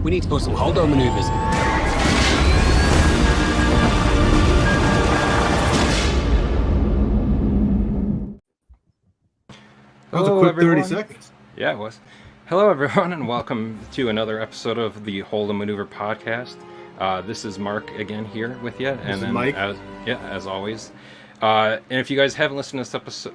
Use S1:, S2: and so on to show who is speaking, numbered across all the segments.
S1: We need to pull some HOLDO maneuvers.
S2: That was a quick 30 seconds.
S3: Yeah, it was. Hello, everyone, and welcome to another episode of the HOLDO Maneuver podcast. This is Mark again here with you, and then
S2: Mike.
S3: As always. And if you guys haven't listened to this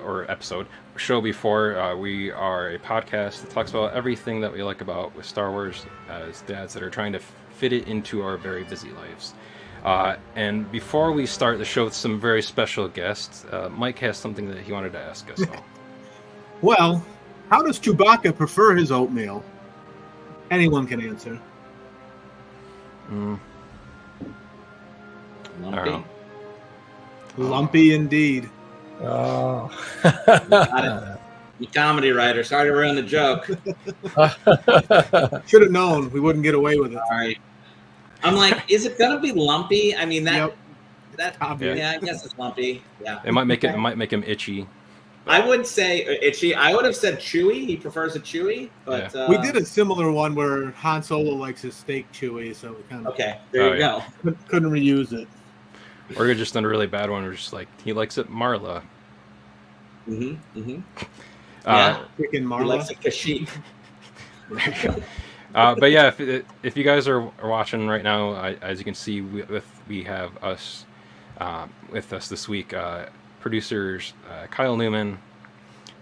S3: show before, we are a podcast that talks about everything that we like about with Star Wars as dads that are trying to fit it into our very busy lives. And before we start the show with some very special guests, Mike has something that he wanted to ask us all.
S2: Well, how does Chewbacca prefer his oatmeal? Anyone can answer.
S4: Lumpy.
S2: Lumpy indeed.
S5: Oh.
S4: You comedy writer. Sorry to ruin the joke.
S2: Should have known we wouldn't get away with it.
S4: Sorry. I'm like, is it gonna be lumpy? I mean,
S2: Yep.
S4: yeah, I guess it's lumpy. Yeah.
S3: It might make him itchy.
S4: I would say itchy. I would have said chewy. He prefers a chewy, but
S2: We did a similar one where Han Solo likes his steak chewy, so we kind of
S4: okay. There you go.
S2: couldn't reuse it.
S3: Or you're just done a really bad one. We're just like, he likes it Marla.
S4: Yeah.
S2: Chicken
S4: He
S2: Marla.
S4: likes a kashyyyk.
S3: But yeah, if you guys are watching right now, as you can see, we have us with us this week, producers Kyle Newman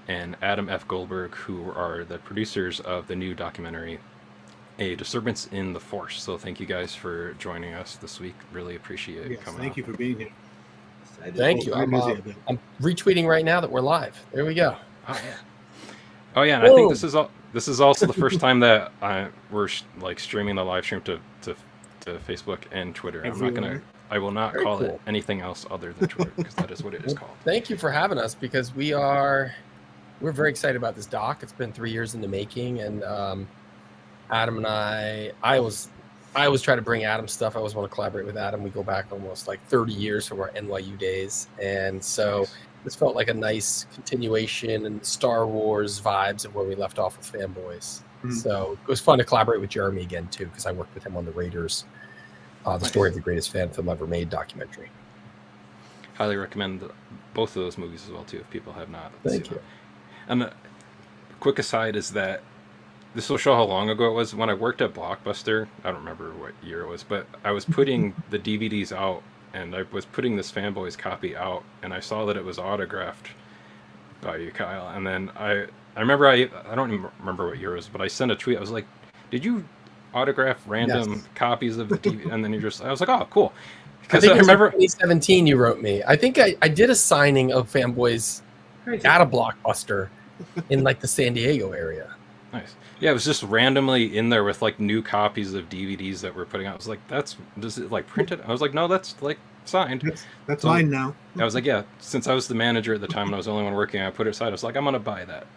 S3: and Adam F. Goldberg, who are the producers of the new documentary, A Disturbance in the Force. So thank you guys for joining us this week. Really appreciate you coming.
S2: Thank you for being here.
S5: Thank you. I'm retweeting right now that we're live. There we go.
S3: Oh yeah, and I think this is also the first time that we're streaming the live stream to Facebook and Twitter. I will not call it anything else other than Twitter, because that is what it is called.
S5: Thank you for having us, because we're very excited about this doc. It's been 3 years in the making, and Adam and I always try to bring Adam stuff. I always want to collaborate with Adam. We go back almost like 30 years from our NYU days, and so this felt like a nice continuation and Star Wars vibes of where we left off with Fanboys. So it was fun to collaborate with Jeremy again too, because I worked with him on the Raiders, the story of the greatest fan film ever made documentary.
S3: Highly recommend both of those movies as well too, if people have not.
S5: Thank you.
S3: And a quick aside is that this will show how long ago it was. When I worked at Blockbuster, I don't remember what year it was, but I was putting the DVDs out, and I was putting this Fanboys copy out, and I saw that it was autographed by you, Kyle. And then I remember, I don't even remember what year it was, but I sent a tweet. I was like, did you autograph random copies of the DVD? And then I was like, oh, cool.
S5: Because I remember 2017 you wrote me. I think I did a signing of Fanboys at a Blockbuster in like the San Diego area.
S3: Nice. Yeah, it was just randomly in there with like new copies of DVDs that we're putting out. I was like, does it like printed? I was like, no, that's like signed.
S2: That's mine now.
S3: I was like, yeah, since I was the manager at the time and I was the only one working, I put it aside. I was like, I'm going to buy that.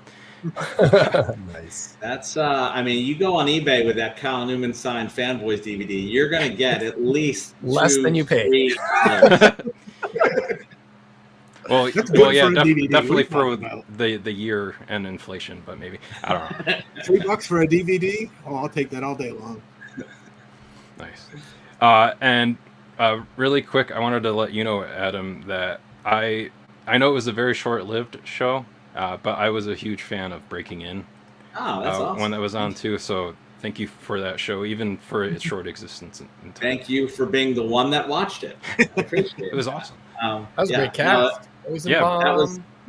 S5: Nice.
S4: That's I mean, you go on eBay with that Kyle Newman signed Fanboys DVD, you're going to get at least
S5: less than you paid.
S3: Well, yeah, definitely for the year and inflation, but maybe I don't know.
S2: $3 for a DVD? Oh, I'll take that all day long.
S3: Nice. And really quick, I wanted to let you know, Adam, that I know it was a very short-lived show, but I was a huge fan of Breaking In.
S4: Oh, that's awesome.
S3: One that was on too. So thank you for that show, even for its short existence.
S4: Thank you for being the one that watched it. I appreciate it.
S3: It was awesome.
S5: That was a great cast.
S4: That was it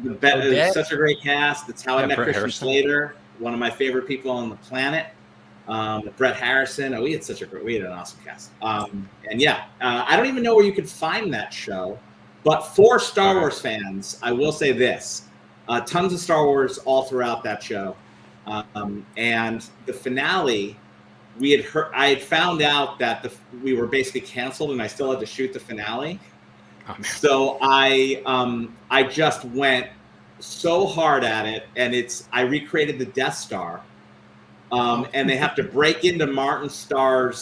S4: was such a great cast. It's how I met Christian Slater, one of my favorite people on the planet. Brett Harrison. We had an awesome cast. And yeah, I don't even know where you could find that show, but for Star Wars fans, I will say this: tons of Star Wars all throughout that show. And the finale, I had found out that we were basically canceled, and I still had to shoot the finale. Oh, so I just went so hard at it, and I recreated the Death Star, and they have to break into Martin Starr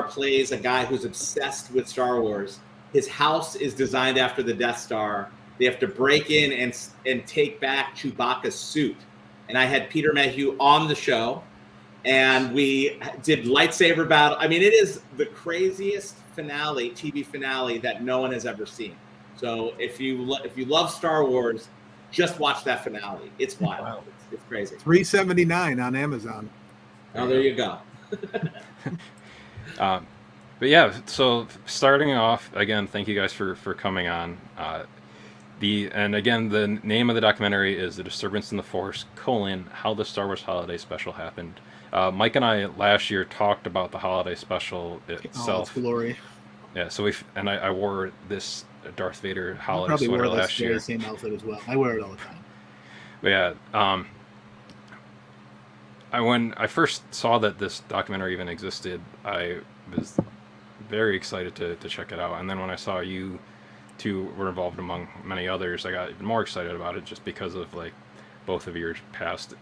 S4: plays a guy who's obsessed with Star Wars. His house is designed after the Death Star. They have to break in and take back Chewbacca's suit. And I had Peter Mayhew on the show, and we did lightsaber battle. I mean, it is the craziest finale, TV finale that no one has ever seen. So if you love Star Wars, just watch that finale. It's wild. Wow. It's crazy.
S2: $3.79 on Amazon.
S4: Oh, there you go.
S3: But yeah, so starting off again, thank you guys for coming on. And again, the name of the documentary is "The Disturbance in the Force: How the Star Wars Holiday Special Happened." Mike and I last year talked about the holiday special itself.
S2: Oh, glory.
S3: Yeah, so I wore this Darth Vader holiday sweater last year.
S2: Same outfit as well. I wear it all the time.
S3: But yeah, when I first saw that this documentary even existed, I was very excited to check it out. And then when I saw you two were involved among many others, I got even more excited about it just because of like both of your past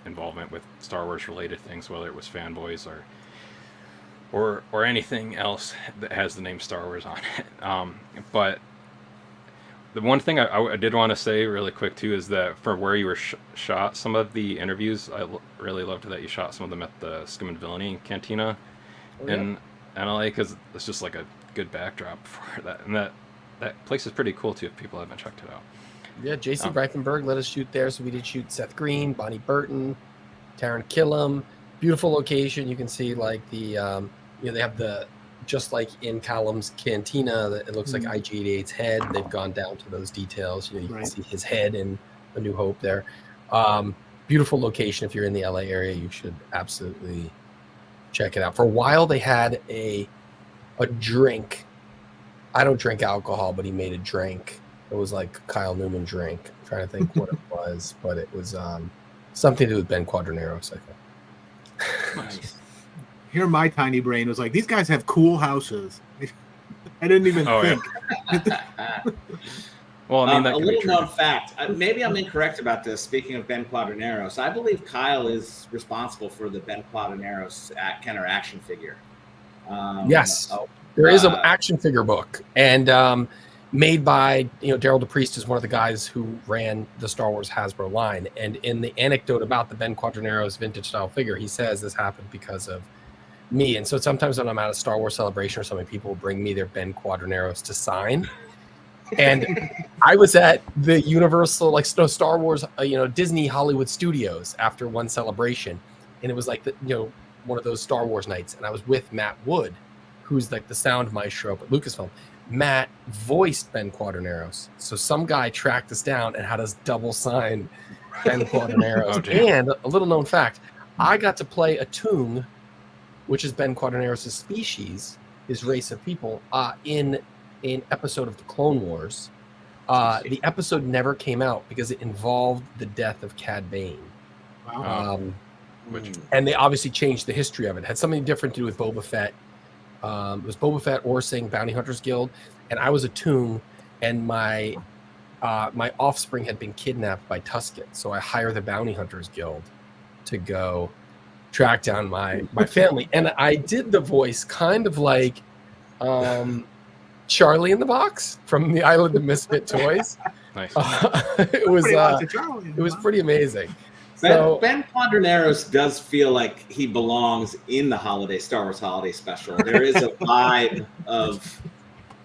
S3: involvement with Star Wars related things, whether it was Fanboys or anything else that has the name Star Wars on it. But the one thing I did want to say really quick too is that for where you were shot some of the interviews, I really loved that you shot some of them at the Scum and Villainy Cantina in LA, because it's just like a good backdrop for that, and that place is pretty cool too if people haven't checked it out.
S5: Yeah, J.C. Reichenberg let us shoot there, so we did shoot Seth Green, Bonnie Burton, Taron Killam. Beautiful location. You can see like the they have the, just like in Callum's Cantina, it looks like IG-88's head. They've gone down to those details. You can see his head in A New Hope there. Beautiful location. If you're in the LA area, you should absolutely check it out. For a while, they had a drink. I don't drink alcohol, but he made a drink. It was like Kyle Newman drink. I'm trying to think what it was, but it was something to do with Ben Quadraneros, I think.
S4: Nice.
S2: Here, my tiny brain was like, these guys have cool houses. I didn't even think.
S4: Yeah.
S3: Well, I mean,
S4: a little known fact. Maybe I'm incorrect about this. Speaking of Ben Quadraneros, I believe Kyle is responsible for the Ben Quadraneros Kenner action figure.
S5: Yes, there is an action figure book, and made by Daryl DePriest is one of the guys who ran the Star Wars Hasbro line. And in the anecdote about the Ben Quadraneros vintage style figure, he says this happened because of me. And so sometimes when I'm at a Star Wars celebration or something, people will bring me their Ben Quadraneros to sign. And I was at the Universal, like Star Wars, Disney Hollywood Studios after one celebration, and it was like one of those Star Wars nights, and I was with Matt Wood, who's like the sound maestro at Lucasfilm. Matt voiced Ben Quadraneros, so some guy tracked us down and had us double sign Ben Quadraneros. And a little known fact, I got to play a Toong, which is Ben Quadraneros' species, his race of people, in an episode of the Clone Wars. The episode never came out because it involved the death of Cad Bane.
S2: Wow.
S5: And they obviously changed the history of it. It had something different to do with Boba Fett. It was Boba Fett, Orsing, Bounty Hunters Guild, and I was a Toong, and my offspring had been kidnapped by Tusken, so I hired the Bounty Hunters Guild to go track down my family. And I did the voice kind of like Charlie in the Box from the Island of Misfit Toys. Nice. It was pretty amazing.
S4: Ben Quadraneros does feel like he belongs in the Star Wars Holiday Special. There is a vibe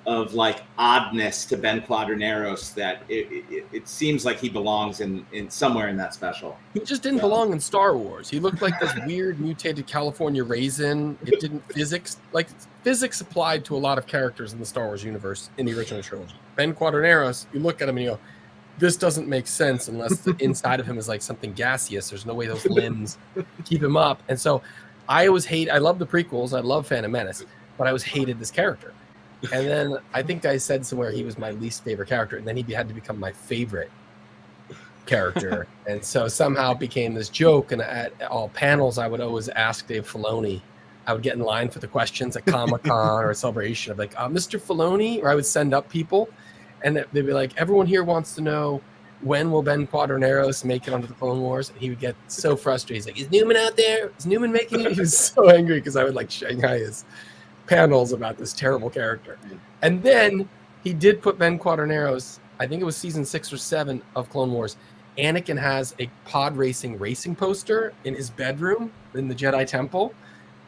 S4: of like oddness to Ben Quadraneros that it seems like he belongs in somewhere in that special.
S5: He just didn't belong in Star Wars. He looked like this weird mutated California raisin. It didn't physics applied to a lot of characters in the Star Wars universe in the original trilogy. Ben Quadraneros, you look at him and you go, this doesn't make sense unless the inside of him is like something gaseous. There's no way those limbs keep him up. And so I always I love the prequels. I love Phantom Menace, but I always hated this character. And then I think I said somewhere he was my least favorite character, and then he had to become my favorite character. And so somehow it became this joke. And at all panels, I would always ask Dave Filoni. I would get in line for the questions at Comic-Con or a celebration. I'd be like, Mr. Filoni, or I would send up people. And they'd be like, everyone here wants to know, when will Ben Quadraneros make it onto the Clone Wars? And he would get so frustrated. He's like, is Newman out there? Is Newman making it? He was so angry because I would like Shanghai his panels about this terrible character. And then he did put Ben Quadraneros, I think it was season 6 or 7 of Clone Wars, Anakin has a pod racing poster in his bedroom in the Jedi Temple,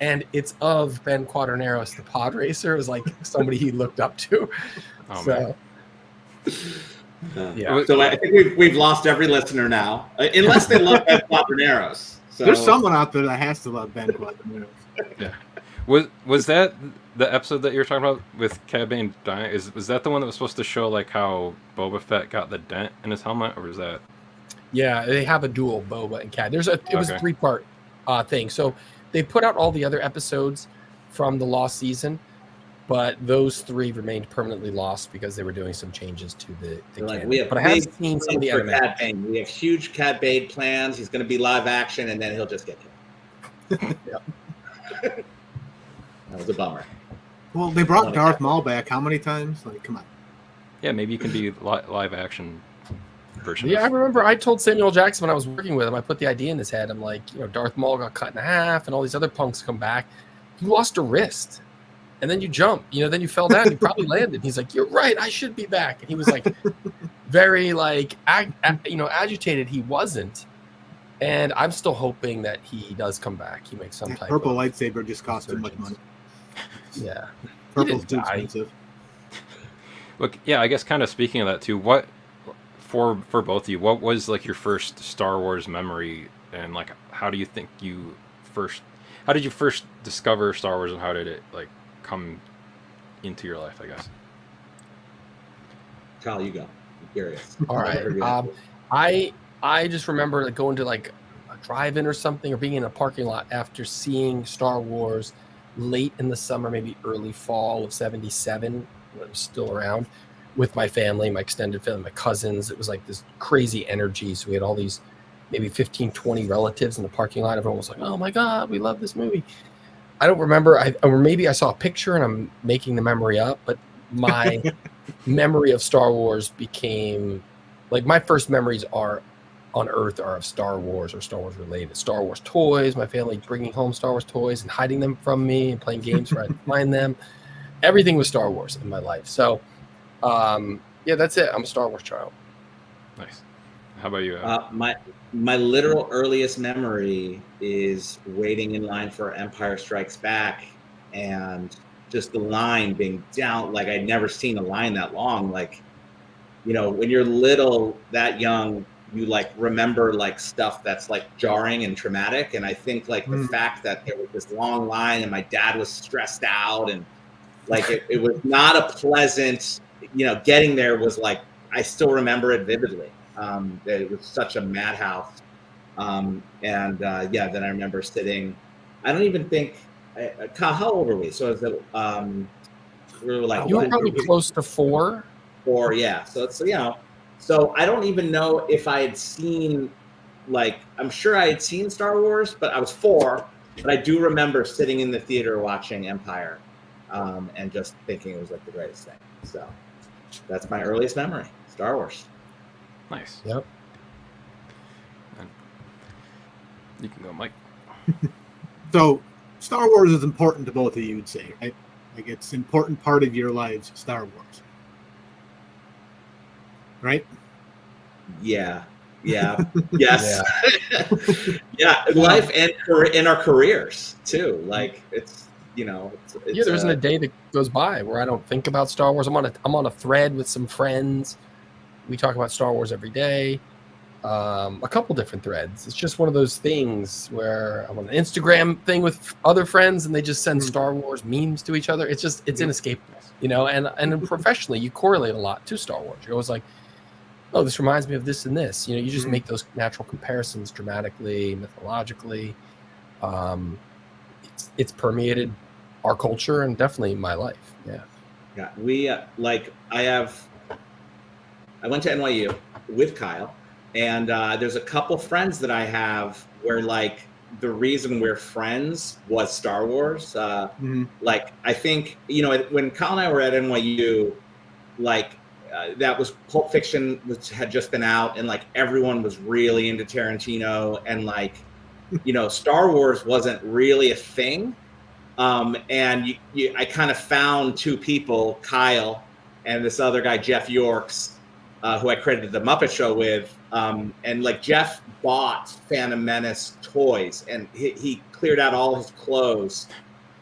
S5: and it's of Ben Quaternaros, the pod racer. It was like somebody he looked up to.
S3: Man.
S5: Yeah.
S4: So I think we've lost every listener now, unless they love Ben Quaternaros. So
S2: there's someone out there that has to love Ben Quaternaros.
S3: Yeah. Was that the episode that you were talking about with Cad Bane dying? Was that the one that was supposed to show like how Boba Fett got the dent in his helmet, or was that?
S5: Yeah, they have a duel, Boba and Cad. It was a 3-part thing. So they put out all the other episodes from the lost season, but those 3 remained permanently lost because they were doing some changes to the canon. But I haven't seen some of the other
S4: Cad Bane. We have huge Cad Bane plans. He's going to be live action, and then he'll just get killed. That was a bummer.
S2: Well, they brought Darth Maul back how many times? Like, come on.
S3: Yeah, maybe you can be live action version.
S5: Yeah, I remember I told Samuel Jackson when I was working with him, I put the idea in his head. I'm like, Darth Maul got cut in half and all these other punks come back. You lost a wrist. And then you jump, then you fell down, you probably landed. He's like, you're right, I should be back. And he was like very agitated. He wasn't. And I'm still hoping that he does come back. He makes some type
S2: purple
S5: of
S2: lightsaber just cost too much money.
S5: Yeah.
S2: Purple's too expensive.
S3: Look, yeah, I guess kind of speaking of that too, what for both of you, what was like your first Star Wars memory, and like how did you first discover Star Wars, and how did it like come into your life, I guess?
S4: Kyle, you go. I'm curious.
S5: All right. I just remember like going to like a drive-in or something, or being in a parking lot after seeing Star Wars late in the summer, maybe early fall of '77, when it was still around, with my family, my extended family, my cousins. It was like this crazy energy. So we had all these maybe 15, 20 relatives in the parking lot. Everyone was like, oh my God, we love this movie. I don't remember, or maybe I saw a picture and I'm making the memory up, but my memory of Star Wars became, like, my first memories are on Earth are of Star Wars or Star Wars related. Star Wars toys, my family bringing home Star Wars toys and hiding them from me and playing games where I'd find them. Everything was Star Wars in my life. So, yeah, that's it. I'm a Star Wars child.
S3: Nice. How about you?
S4: My literal earliest memory is waiting in line for Empire Strikes Back, and just the line being down. Like, I'd never seen a line that long. Like, when you're little, that young, you like remember like stuff that's like jarring and traumatic. And I think like the fact that there was this long line and my dad was stressed out, and like it was not a pleasant, getting there was like, I still remember it vividly. It was such a madhouse. Then I remember sitting, I don't even think, Kyle, how old were we? So is it, we were like,
S5: you were probably close to 4.
S4: 4, yeah. So it's, so I don't even know if I had seen, like, I'm sure I had seen Star Wars, but I was 4. But I do remember sitting in the theater watching Empire, and just thinking it was like the greatest thing. So that's my earliest memory, Star Wars.
S3: Nice.
S5: Yep.
S3: You can go, Mike.
S2: So Star Wars is important to both of you, you'd say, right? Like, it's an important part of your lives, Star Wars. Right?
S4: Yeah. Yes. Yeah. Life and in our careers too. Like, it's, it's
S5: there isn't a day that goes by where I don't think about Star Wars. I'm on a thread with some friends. We talk about Star Wars every day. A couple different threads. It's just one of those things where I'm on an Instagram thing with other friends and they just send Star Wars memes to each other. It's inescapable, and professionally you correlate a lot to Star Wars. You're always like, oh, this reminds me of this and this. You just make those natural comparisons dramatically, mythologically. It's permeated our culture and definitely my life. Yeah.
S4: Yeah. We I went to NYU with Kyle, and there's a couple friends that I have where like the reason we're friends was Star Wars. Like, I think, when Kyle and I were at NYU, like, that was Pulp Fiction, which had just been out, and like everyone was really into Tarantino, and like, Star Wars wasn't really a thing. And I kind of found 2 people, Kyle and this other guy, Jeff Yorks, who I credited the Muppet Show with, And like Jeff bought Phantom Menace toys, and he cleared out all his clothes,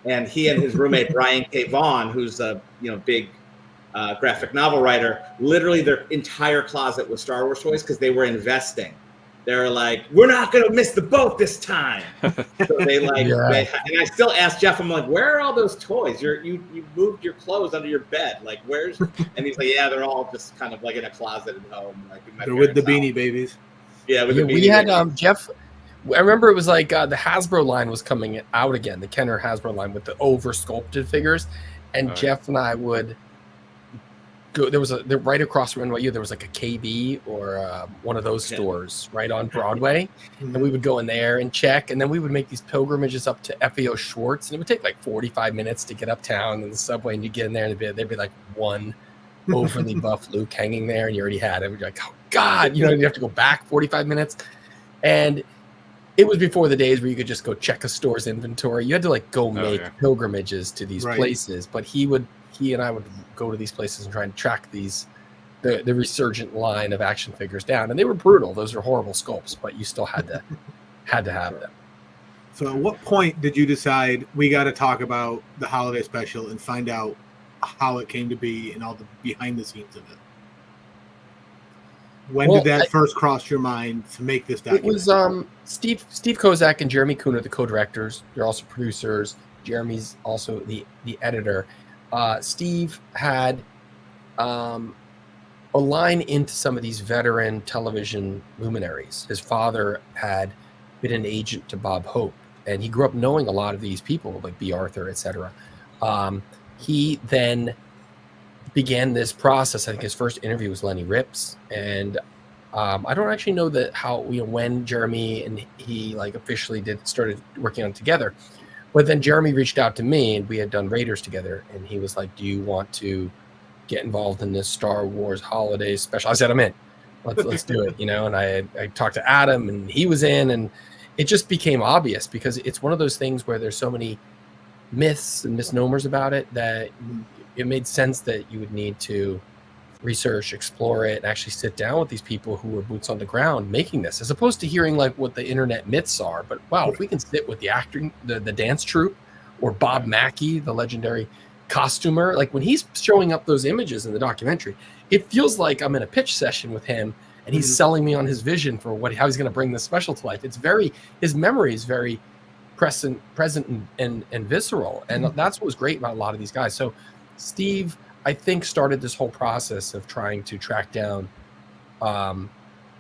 S4: and he and his roommate Brian K. Vaughan, who's a big graphic novel writer, literally their entire closet was Star Wars toys because they were investing. They're like, we're not going to miss the boat this time. So they and I still ask Jeff, I'm like, where are all those toys? You moved your clothes under your bed. Like, where's, and he's like, yeah, they're all just kind of like in a closet at home. Like
S2: they're with the Beanie Babies.
S4: Yeah, with the Beanie
S5: we had
S4: Babies.
S5: Jeff. I remember it was like the Hasbro line was coming out again, the Kenner Hasbro line with the over sculpted figures, and Jeff and I would go. There was right across from NYU. There was like a KB or one of those stores right on Broadway, and we would go in there and check, and then we would make these pilgrimages up to FAO Schwartz, and it would take like 45 minutes to get uptown in the subway, and you get in there, and there'd be like one overly buff Luke hanging there, and you already had it. You're like, oh God, you have to go back 45 minutes, and it was before the days where you could just go check a store's inventory. You had to like go make pilgrimages to these places. But he and I would go to these places and try and track the resurgent line of action figures down. And they were brutal. Those are horrible sculpts, but you still had to have them.
S2: So at what point did you decide we got to talk about the holiday special and find out how it came to be and all the behind the scenes of it? When did that first cross your mind to make this documentary? It
S5: was Steve Kozak and Jeremy Kuhn are the co-directors. They're also producers. Jeremy's also the editor. Steve had a line into some of these veteran television luminaries. His father had been an agent to Bob Hope, and he grew up knowing a lot of these people, like B. Arthur, etc. He then began this process. I think his first interview was Lenny Rips, and I don't actually know when Jeremy and he like officially started working on it together. But then Jeremy reached out to me, and we had done Raiders together, and he was like, "Do you want to get involved in this Star Wars holiday special?" I said, "I'm in. Let's do it." And I talked to Adam, and he was in, and it just became obvious because it's one of those things where there's so many myths and misnomers about it that it made sense that you would need to research, explore it, and actually sit down with these people who were boots on the ground making this, as opposed to hearing like what the internet myths are. But wow, if we can sit with the acting, the dance troupe, or Bob Mackey, the legendary costumer, like when he's showing up those images in the documentary, it feels like I'm in a pitch session with him, and he's selling me on his vision for how he's going to bring this special to life. It's his memory is very present and visceral, and that's what was great about a lot of these guys. So Steve, I think, started this whole process of trying to track down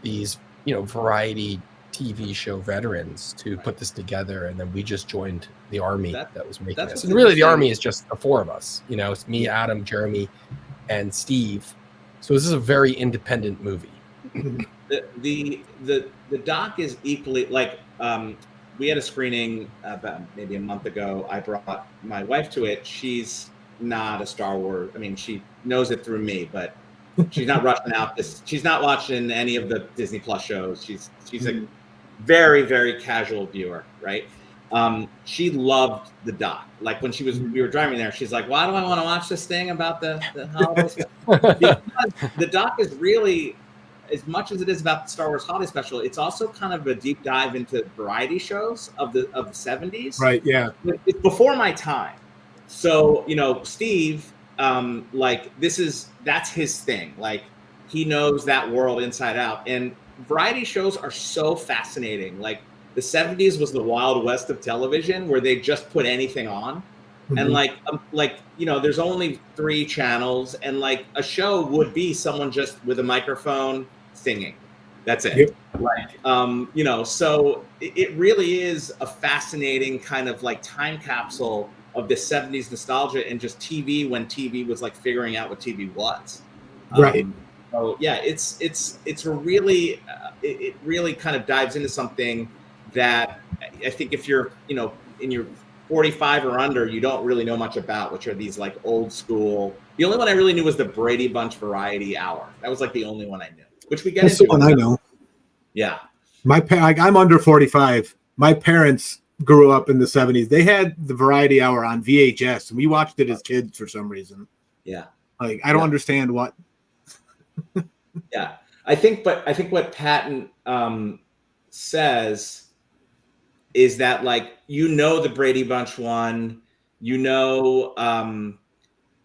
S5: these, variety TV show veterans to put this together, and then we just joined the army that was making this. And really, the army is just the four of us. It's me, Adam, Jeremy, and Steve. So this is a very independent movie.
S4: The doc is equally like. We had a screening about maybe a month ago. I brought my wife to it. She's not a Star Wars. I mean, she knows it through me, but she's not rushing out this. She's not watching any of the Disney Plus shows. She's a very, very casual viewer, right? She loved the doc. Like when we were driving there, she's like, "Why do I want to watch this thing about the holidays?" Because the doc is really, as much as it is about the Star Wars holiday special, it's also kind of a deep dive into variety shows of the 70s.
S2: Right. Yeah.
S4: It's before my time. So, Steve, that's his thing. Like he knows that world inside out, and variety shows are so fascinating. Like the 70s was the Wild West of television, where they just put anything on. And there's only 3 channels, and like a show would be someone just with a microphone singing. That's it. Yep. So it really is a fascinating kind of like time capsule of the 70s nostalgia and just TV when TV was like figuring out what TV was.
S2: Right.
S4: So yeah, it's a really, it really kind of dives into something that I think if you're, in your 45 or under, you don't really know much about, which are these like old school. The only one I really knew was the Brady Bunch Variety Hour. That was like the only one I knew, which we get
S2: That's
S4: into.
S2: the one I know.
S4: Yeah.
S2: I'm under 45. My parents grew up in the 70s. They had the Variety Hour on VHS, and we watched it as kids for some reason.
S4: Yeah.
S2: Like, I don't understand what.
S4: Yeah. I think what Patton says is that, like, the Brady Bunch one, a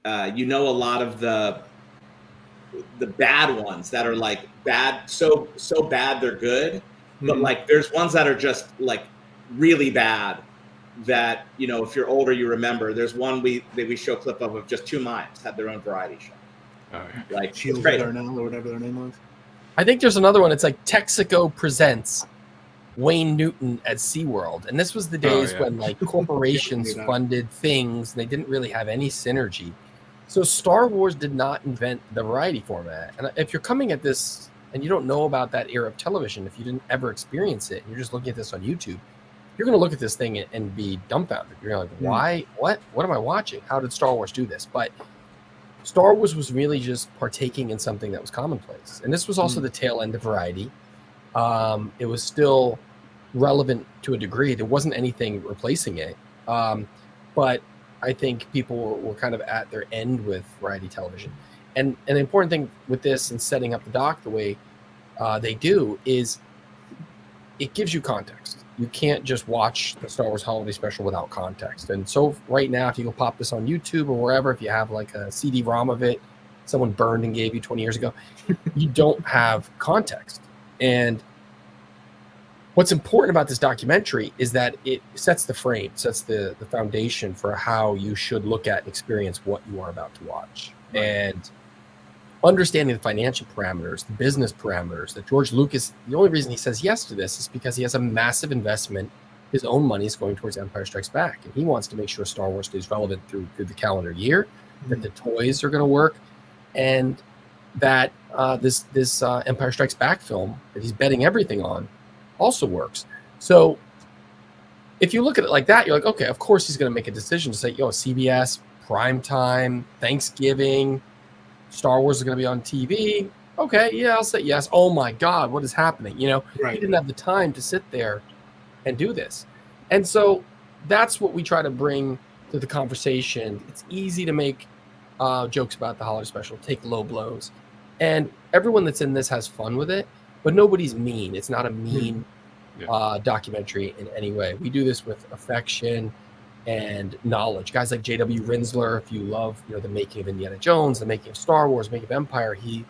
S4: lot of the bad ones that are like bad, so bad they're good, but like there's ones that are just like really bad that, if you're older, you remember. There's one we show a clip of just two mimes had their own variety show.
S3: Oh, yeah.
S4: Like
S2: Shields Darnell or whatever their name was.
S5: I think there's another one. It's like Texaco presents Wayne Newton at SeaWorld. And this was the days when like corporations funded things and they didn't really have any synergy. So Star Wars did not invent the variety format. And if you're coming at this and you don't know about that era of television, if you didn't ever experience it, and you're just looking at this on YouTube, you're going to look at this thing and be dumbfounded. You're like, why? What am I watching? How did Star Wars do this? But Star Wars was really just partaking in something that was commonplace. And this was also the tail end of variety. It was still relevant to a degree. There wasn't anything replacing it. But I think people were kind of at their end with variety television. And an important thing with this and setting up the doc the way they do is it gives you context. You can't just watch the Star Wars Holiday Special without context. And so right now, if you go pop this on YouTube or wherever, if you have like a CD-ROM of it, someone burned and gave you 20 years ago, you don't have context. And what's important about this documentary is that it sets the frame, sets the foundation for how you should look at and experience what you are about to watch. Right. And understanding the financial parameters, the business parameters, that George Lucas, the only reason he says yes to this is because he has a massive investment. His own money is going towards Empire Strikes Back. And he wants to make sure Star Wars stays relevant through the calendar year, that the toys are going to work, and that this Empire Strikes Back film that he's betting everything on also works. So if you look at it like that, you're like, okay, of course he's going to make a decision to say, CBS, primetime, Thanksgiving, Star Wars is going to be on TV. Okay, yeah, I'll say yes. Oh my God, what is happening? He didn't have the time to sit there and do this. And so that's what we try to bring to the conversation. It's easy to make jokes about the holiday special, take low blows. And everyone that's in this has fun with it, but nobody's mean. It's not a mean documentary in any way. We do this with affection and knowledge. Guys like J.W. Rinsler, if you love the making of Indiana Jones, the making of Star Wars, making of Empire, he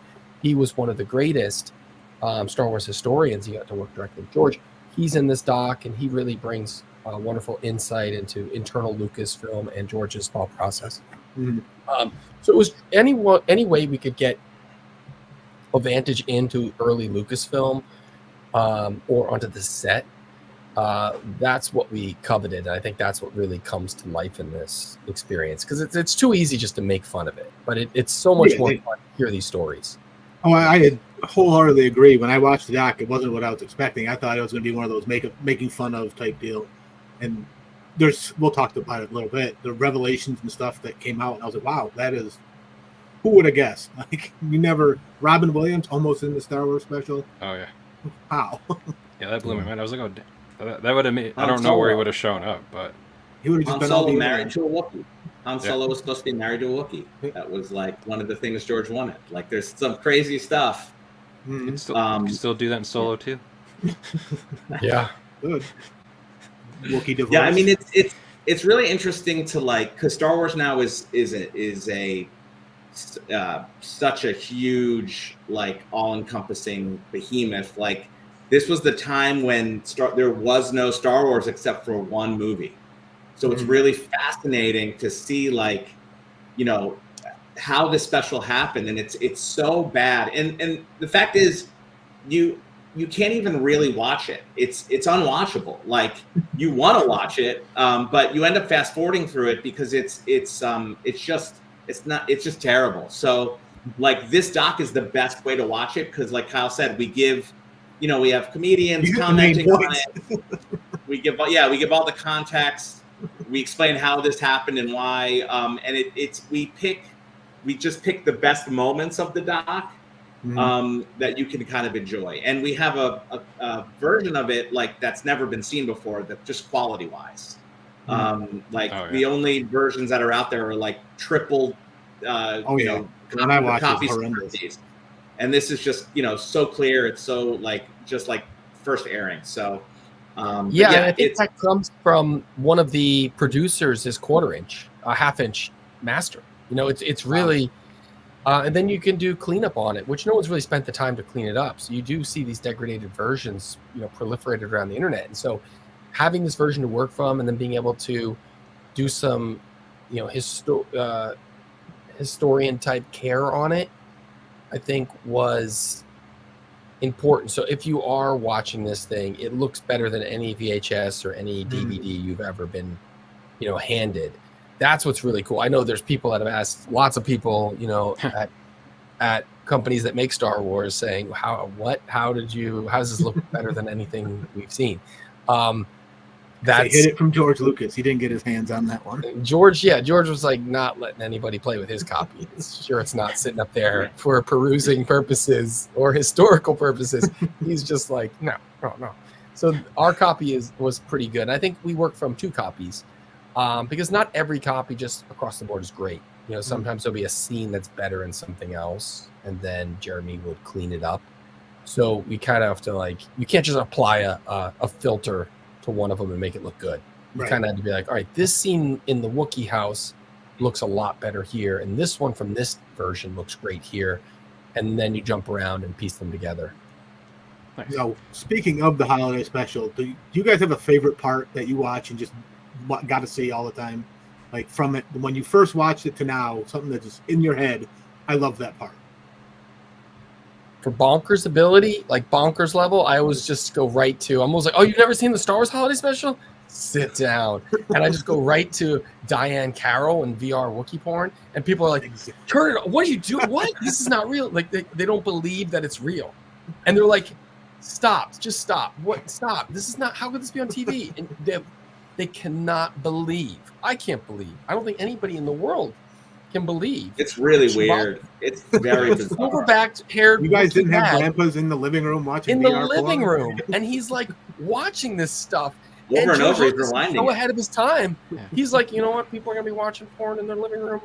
S5: was one of the greatest Star Wars historians. He got to work directly with George. He's in this doc, and he really brings wonderful insight into internal Lucasfilm and George's thought process. So it was any way we could get a vantage into early Lucasfilm or onto the set. That's what we coveted. And I think that's what really comes to life in this experience, because it's too easy just to make fun of it, but it's so much more fun to hear these stories.
S2: Oh, I wholeheartedly agree. When I watched the doc, it wasn't what I was expecting. I thought it was going to be one of those making fun of type deal. And we'll talk about it a little bit, the revelations and stuff that came out. And I was like, wow, that is, who would have guessed? Like, Robin Williams almost in the Star Wars special.
S3: Oh yeah.
S2: Wow.
S3: Yeah, that blew my mind. I was like, oh, that would have made. I don't know where he would have shown up, but
S2: he would have just
S4: Han
S2: been
S4: Solo married to a Wookiee. Han Solo was supposed to be married to a Wookiee. That was like one of the things George wanted. Like, there's some crazy stuff.
S3: You can still do that in Solo too.
S5: Yeah.
S2: Good. Wookiee divorce.
S4: Yeah, I mean it's really interesting to because Star Wars now is such a huge, like, all-encompassing behemoth. Like, this was the time when there was no Star Wars except for one movie. So it's really fascinating to see, like, how this special happened, and it's so bad. And the fact is, you can't even really watch it. It's unwatchable. Like, you want to watch it, but you end up fast forwarding through it because it's just terrible. So, like, this doc is the best way to watch it because, like Kyle said, we give, we have comedians commenting on it. We give all the context. We explain how this happened and why. And we just pick the best moments of the doc that you can kind of enjoy. And we have a version of it that's never been seen before, that just quality wise. The only versions that are out there are like triple,
S2: When I watch
S4: copies.
S2: it's horrendous.
S4: and this is just so clear. It's so like just like first airing. So
S5: yeah, and I think that comes from one of the producers, his 1/4 inch, a 1/2 inch master. It's really, and then you can do cleanup on it, which no one's really spent the time to clean it up. So you do see these degraded versions, proliferated around the internet. And so having this version to work from, and then being able to do some, historian type care on it, I think was important. So if you are watching this thing, it looks better than any VHS or any DVD you've ever been, handed. That's what's really cool. I know there's people that have asked, lots of people, at companies that make Star Wars, saying, how does this look better than anything we've seen?
S2: They hid it from George Lucas. He didn't get his hands on that one.
S5: George was like not letting anybody play with his copy. It's not sitting up there for perusing purposes or historical purposes. He's just like, no. So our copy was pretty good. I think we work from 2 copies because not every copy just across the board is great. Sometimes there'll be a scene that's better in something else, and then Jeremy would clean it up. So we kind of have to you can't just apply a filter to one of them and make it look good. You kind of had to be like, all right, this scene in the Wookiee house looks a lot better here, and this one from this version looks great here, and then you jump around and piece them together.
S3: Nice.
S2: Now, speaking of the holiday special, do you guys have a favorite part that you watch and just got to see all the time? Like from it when you first watched it to now, something that's just in your head. I love that part.
S5: For bonkers ability, like bonkers level, I always just go right to, I'm always like, oh, you've never seen the Star Wars holiday special? Sit down. And I just go right to Diane Carroll and VR Wookiee porn. And people are like, turn it on. What are you doing? What? This is not real. Like they don't believe that it's real. And they're like, stop, just stop. What? Stop. This is not, how could this be on TV? And they cannot believe. I can't believe. I don't think anybody in the world can believe.
S4: It's really weird. It's very bizarre.
S5: Silverbacked haired.
S2: You guys didn't have grandpas in the living room watching
S5: in the
S2: VR
S5: living
S2: porn?
S5: room, and he's like watching this stuff
S4: over and over. He's
S5: rewinding. So ahead of his time. Yeah. He's like, you know what? People are gonna be watching porn in their living room.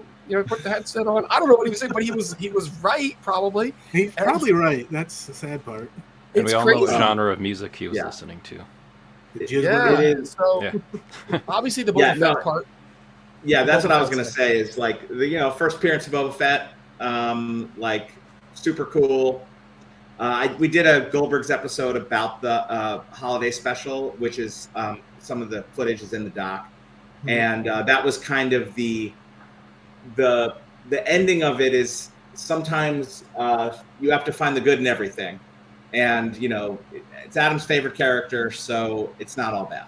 S5: Put the headset on. I don't know what he was saying, but he was right probably.
S2: He's probably right. That's the sad part.
S3: And we all know what genre of music he was listening to.
S5: So obviously the Boba Fett part.
S4: Yeah, that's what I was going to say is like the first appearance of Boba Fett, super cool. We did a Goldbergs episode about the holiday special, which is some of the footage is in the doc, and that was kind of the ending of it is sometimes you have to find the good in everything, and it's Adam's favorite character, so it's not all bad.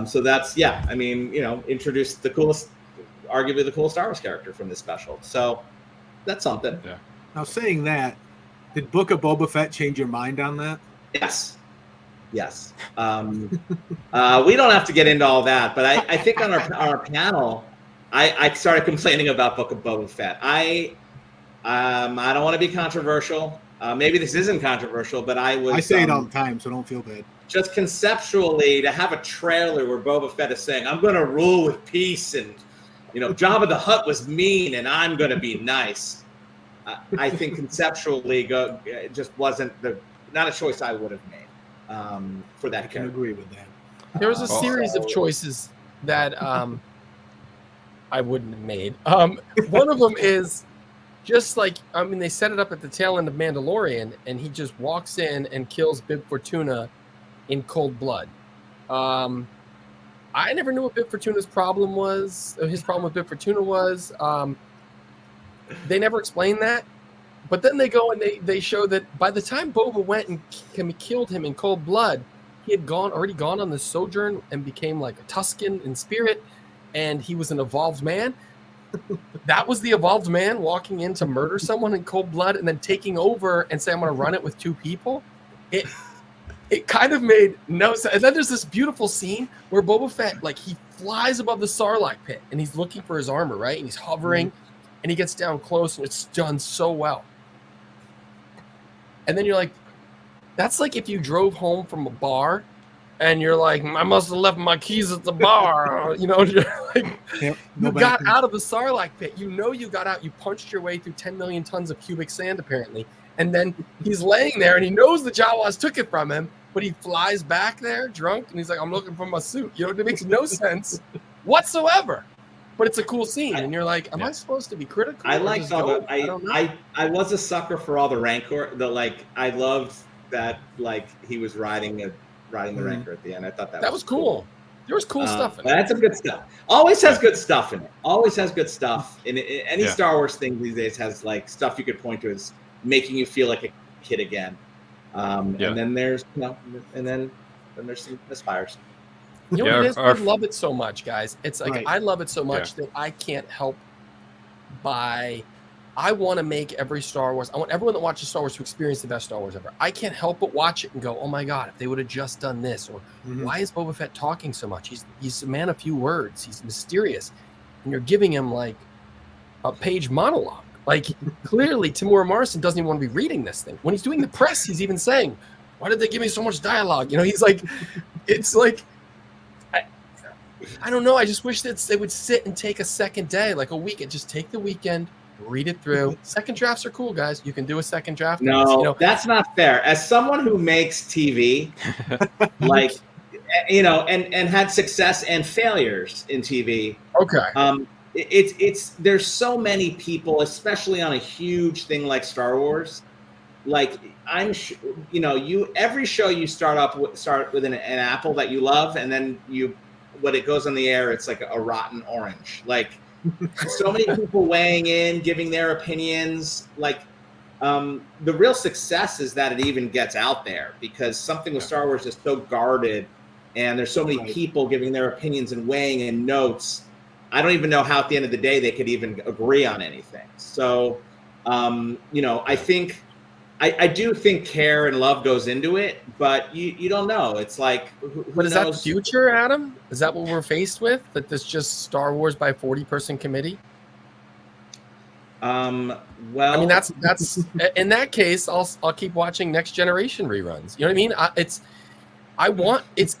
S4: So that's, introduced arguably the coolest Star Wars character from this special. So that's something.
S3: Yeah.
S2: Now, saying that, did Book of Boba Fett change your mind on that?
S4: Yes. We don't have to get into all that, but I think on our panel, I started complaining about Book of Boba Fett. I don't want to be controversial. Maybe this isn't controversial, but I
S2: say it all the time, so don't feel bad.
S4: Just conceptually, to have a trailer where Boba Fett is saying, I'm going to rule with peace, and, Jabba the Hutt was mean, and I'm going to be nice. I think conceptually, it just wasn't not a choice I would have made for that character.
S2: I can agree with that.
S5: There was a series of choices that I wouldn't have made. One of them is just they set it up at the tail end of Mandalorian, and he just walks in and kills Bib Fortuna in cold blood. I never knew what Bib Fortuna's problem was. His problem with Bib Fortuna was they never explained that. But then they go and they show that by the time Boba went and killed him in cold blood, he had already gone on this sojourn and became like a Tusken in spirit, and he was an evolved man. That was the evolved man walking in to murder someone in cold blood and then taking over and say, I'm going to run it with 2 people. It kind of made no sense. And then there's this beautiful scene where Boba Fett, he flies above the Sarlacc pit and he's looking for his armor, right? And he's hovering and he gets down close and it's done so well. And then you're like, that's like if you drove home from a bar and you're like, I must have left my keys at the bar. You know, you're like, you got out of the Sarlacc pit. You know you got out. You punched your way through 10 million tons of cubic sand, apparently. And then he's laying there, and he knows the Jawas took it from him, but he flies back there drunk, and he's like, I'm looking for my suit. You know, it makes no sense whatsoever. But it's a cool scene, and you're like, am I supposed to be critical?
S4: I liked all the. I was a sucker for all the Rancor. I loved that. Like he was riding the Rancor at the end. I thought that was cool.
S5: There was cool stuff in it.
S4: That's some good stuff. Always has good stuff in it. Always has good stuff. In any Star Wars thing these days has like stuff you could point to as making you feel like a kid again. And then there's and then there's some misfires.
S5: You know what it is? I love it so much, guys. It's like I love it so much that I can't help I want to make every Star Wars. I want everyone that watches Star Wars to experience the best Star Wars ever. I can't help but watch it and go, oh my God, if they would have just done this, or why is Boba Fett talking so much? He's a man of few words. He's mysterious. And you're giving him like a page monologue. Like clearly Timur Morrison doesn't even want to be reading this thing. When he's doing the press, he's even saying, why did they give me so much dialogue? You know, he's like, it's like, I don't know. I just wish that they would sit and take a second day, like a weekend. Just take the weekend, read it through. Second drafts are cool, guys. You can do a second draft.
S4: No, that's not fair. As someone who makes TV, like, and had success and failures in TV.
S5: Okay.
S4: It's there's so many people, especially on a huge thing like Star Wars. Like every show you start with an apple that you love, and then when it goes on the air, it's like a rotten orange. Like so many people weighing in, giving their opinions. Like the real success is that it even gets out there, because something with Star Wars is so guarded, and there's so many people giving their opinions and weighing in notes. I don't even know how at the end of the day they could even agree on anything. So, I think I do think care and love goes into it, but you don't know. It's like,
S5: but is that the future, Adam? Is that what we're faced with? That this just Star Wars by 40-person committee?
S4: Well,
S5: I mean, that's in that case, I'll keep watching Next Generation reruns. You know what I mean? It's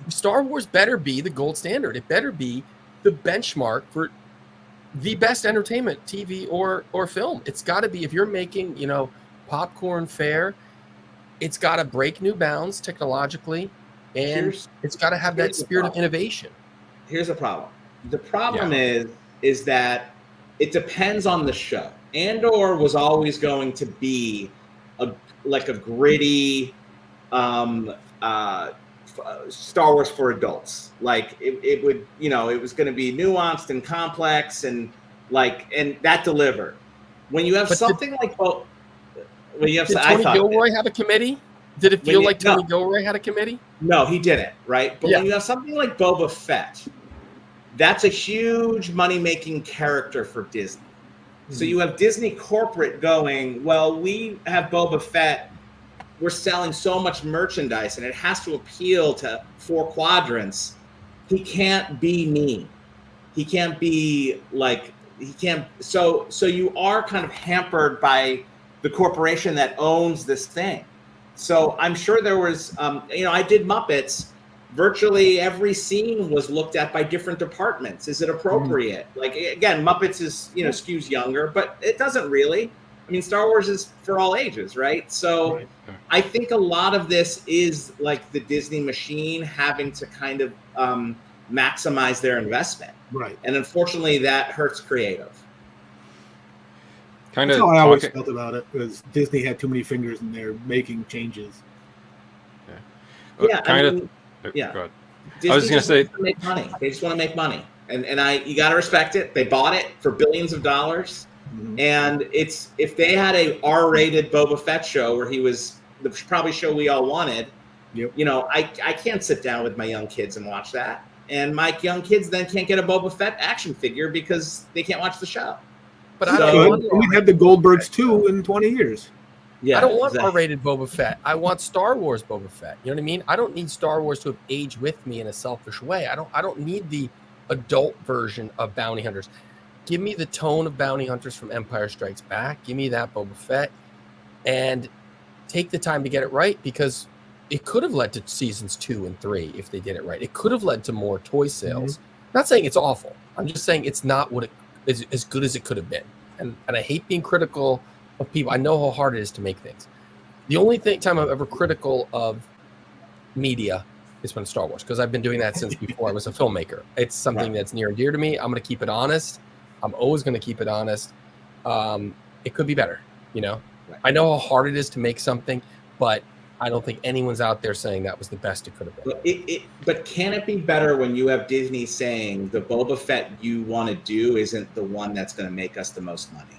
S5: Star Wars better be the gold standard. It better be the benchmark for the best entertainment, TV or film. It's got to be, if you're making, popcorn fare, it's got to break new bounds technologically, and it's got to have that spirit of innovation.
S4: Here's the problem. The problem is that it depends on the show. Andor was always going to be a gritty Star Wars for adults. Like it would, it was going to be nuanced and complex, and that delivered. When you have something like
S5: did Tony Gilroy have a committee? Did it feel like Tony Gilroy had a committee?
S4: No, he didn't, right? But when you have something like Boba Fett, that's a huge money-making character for Disney. So you have Disney corporate going, well, we have Boba Fett, we're selling so much merchandise, and it has to appeal to 4 quadrants. He can't be mean. He can't be so you are kind of hampered by the corporation that owns this thing. So I'm sure there was, I did Muppets. Virtually every scene was looked at by different departments. Is it appropriate? Like, again, Muppets is, skews younger, but it doesn't really. I mean, Star Wars is for all ages, right? So I think a lot of this is like the Disney machine having to kind of maximize their investment.
S2: Right.
S4: And unfortunately, that hurts creative.
S2: That's how I always felt about it, because Disney had too many fingers in there making changes.
S3: Go ahead.
S4: Disney
S3: I was going to say,
S4: make money. They just want to make money, and you got to respect it. They bought it for billions of dollars, and if they had a R-rated Boba Fett show where he was the probably show we all wanted, I can't sit down with my young kids and watch that, and my young kids then can't get a Boba Fett action figure because they can't watch the show.
S5: But I don't want
S2: we had the Goldbergs too in 20 years.
S5: Yeah, I don't want R-rated Boba Fett. I want Star Wars Boba Fett. You know what I mean? I don't need Star Wars to have aged with me in a selfish way. I don't need the adult version of bounty hunters. Give me the tone of bounty hunters from Empire Strikes Back. Give me that Boba Fett, and take the time to get it right, because it could have led to seasons 2 and 3 if they did it right. It could have led to more toy sales. Not saying it's awful. I'm just saying it's not what it is, as good as it could have been. And I hate being critical of people. I know how hard it is to make things. The only time I'm ever critical of media is when Star Wars, because I've been doing that since before I was a filmmaker. It's something that's near and dear to me. I'm going to keep it honest. I'm always going to keep it honest. It could be better, you know. I know how hard it is to make something, but I don't think anyone's out there saying that was the best it could have been.
S4: But can it be better when you have Disney saying the Boba Fett you want to do isn't the one that's going to make us the most money?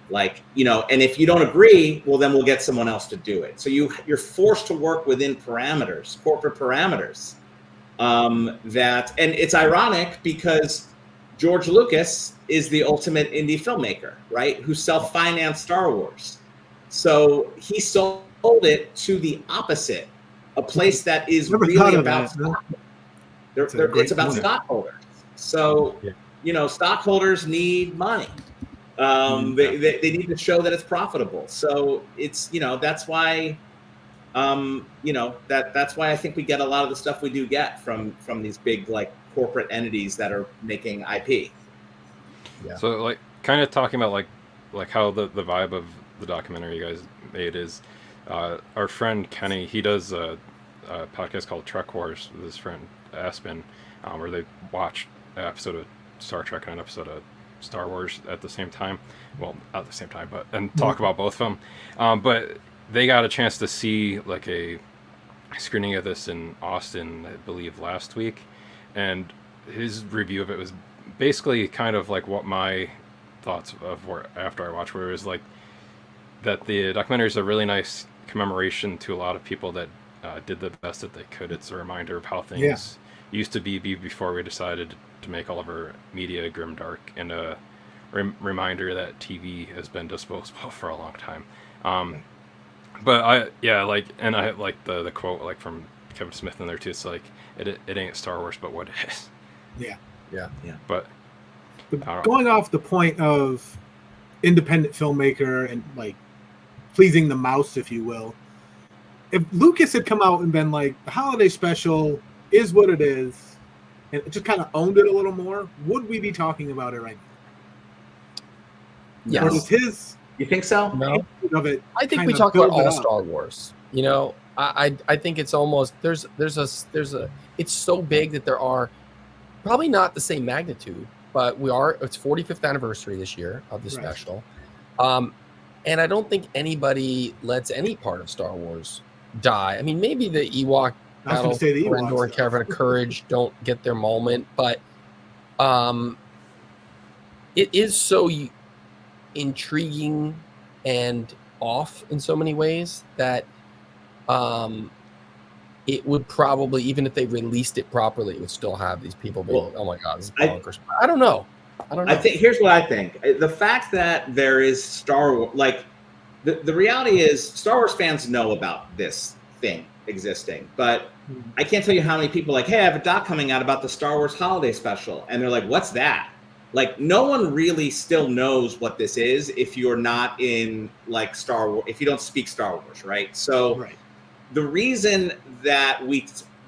S4: Like, you know, and if you don't agree, well, then we'll get someone else to do it. So you're forced to work within parameters, corporate parameters. And it's ironic because George Lucas is the ultimate indie filmmaker, right? Who self-financed Star Wars. So he sold it to the opposite, a place that is really about it's about stockholders. So, you know, stockholders need money. They need to show that it's profitable. So it's, you know, that's why, you know, that's why I think we get a lot of the stuff we do get from these big like corporate entities that are making IP.
S3: Yeah. So like kind of talking about like how the vibe of the documentary you guys made is, our friend Kenny, he does a podcast called Trek Wars with his friend Aspen, where they watch an episode of Star Trek and an episode of Star Wars at the same time. Well, not at the same time, but and talk about both of them. But they got a chance to see like a screening of this in Austin, I believe, last week, and his review of it was basically kind of like what my thoughts of were after I watched, where it was like that the documentary is a really nice commemoration to a lot of people that did the best that they could. It's a reminder of how things used to be before we decided to make all of our media grimdark, and a reminder that TV has been disposable for a long time. But I like the quote like from Kevin Smith in there too. It's like it ain't Star Wars, but what it is.
S2: Yeah.
S3: But
S2: going off the point of independent filmmaker and like pleasing the mouse, if you will, if Lucas had come out and been like, the holiday special is what it is, and just kind of owned it a little more, would we be talking about it right now?
S5: Yes.
S2: Or was his?
S4: You think so?
S5: No.
S2: Of it
S5: I think we talk about all Star Wars. You know, I think it's almost there's a it's so big that there are probably not the same magnitude, but it's 45th anniversary this year of the special. And I don't think anybody lets any part of Star Wars die. I mean, maybe the Ewok battle, Endor and Caravan of Courage don't get their moment, but it is so intriguing and off in so many ways that it would probably, even if they released it properly, it would still have these people being, oh my God, this is bonkers. I don't know.
S4: I think here's what I think. The fact that there is Star Wars, like the reality is Star Wars fans know about this thing existing, but I can't tell you how many people like, hey, I have a doc coming out about the Star Wars holiday special. And they're like, what's that? Like, no one really still knows what this is if you're not in like Star Wars, if you don't speak Star Wars, right? So the reason that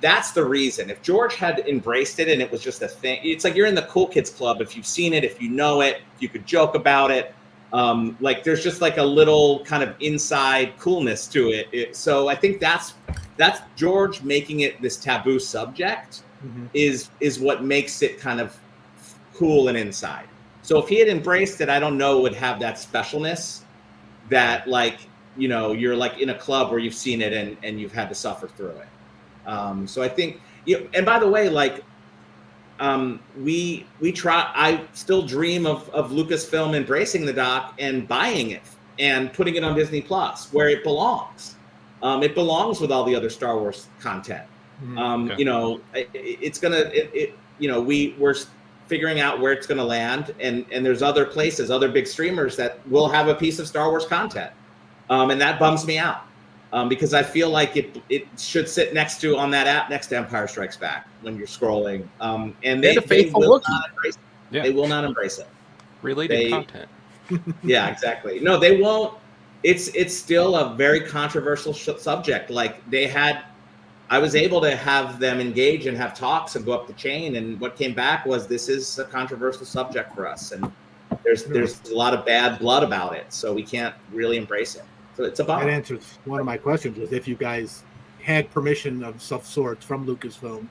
S4: that's the reason. If George had embraced it and it was just a thing, it's like you're in the cool kids club. If you've seen it, if you know it, if you could joke about it, like there's just like a little kind of inside coolness to it. So I think that's George making it this taboo subject is what makes it kind of cool and inside. So if he had embraced it, I don't know, it would have that specialness that like, you know, you're like in a club where you've seen it and you've had to suffer through it. So I think, and by the way, like, I still dream of Lucasfilm embracing the doc and buying it and putting it on Disney Plus where it belongs. It belongs with all the other Star Wars content. You know, we're figuring out where it's going to land, and there's other places, other big streamers that will have a piece of Star Wars content. And that bums me out. Because I feel like it should sit next to on that app next to Empire Strikes Back when you're scrolling. And they will not embrace it. Yeah. They will not embrace it.
S3: Related content.
S4: Yeah, exactly. No, they won't. it's still a very controversial subject. Like I was able to have them engage and have talks and go up the chain, and what came back was, this is a controversial subject for us, and there's a lot of bad blood about it, so we can't really embrace it. So it's a bummer.
S2: That answers one of my questions, was if you guys had permission of some sorts from Lucasfilm,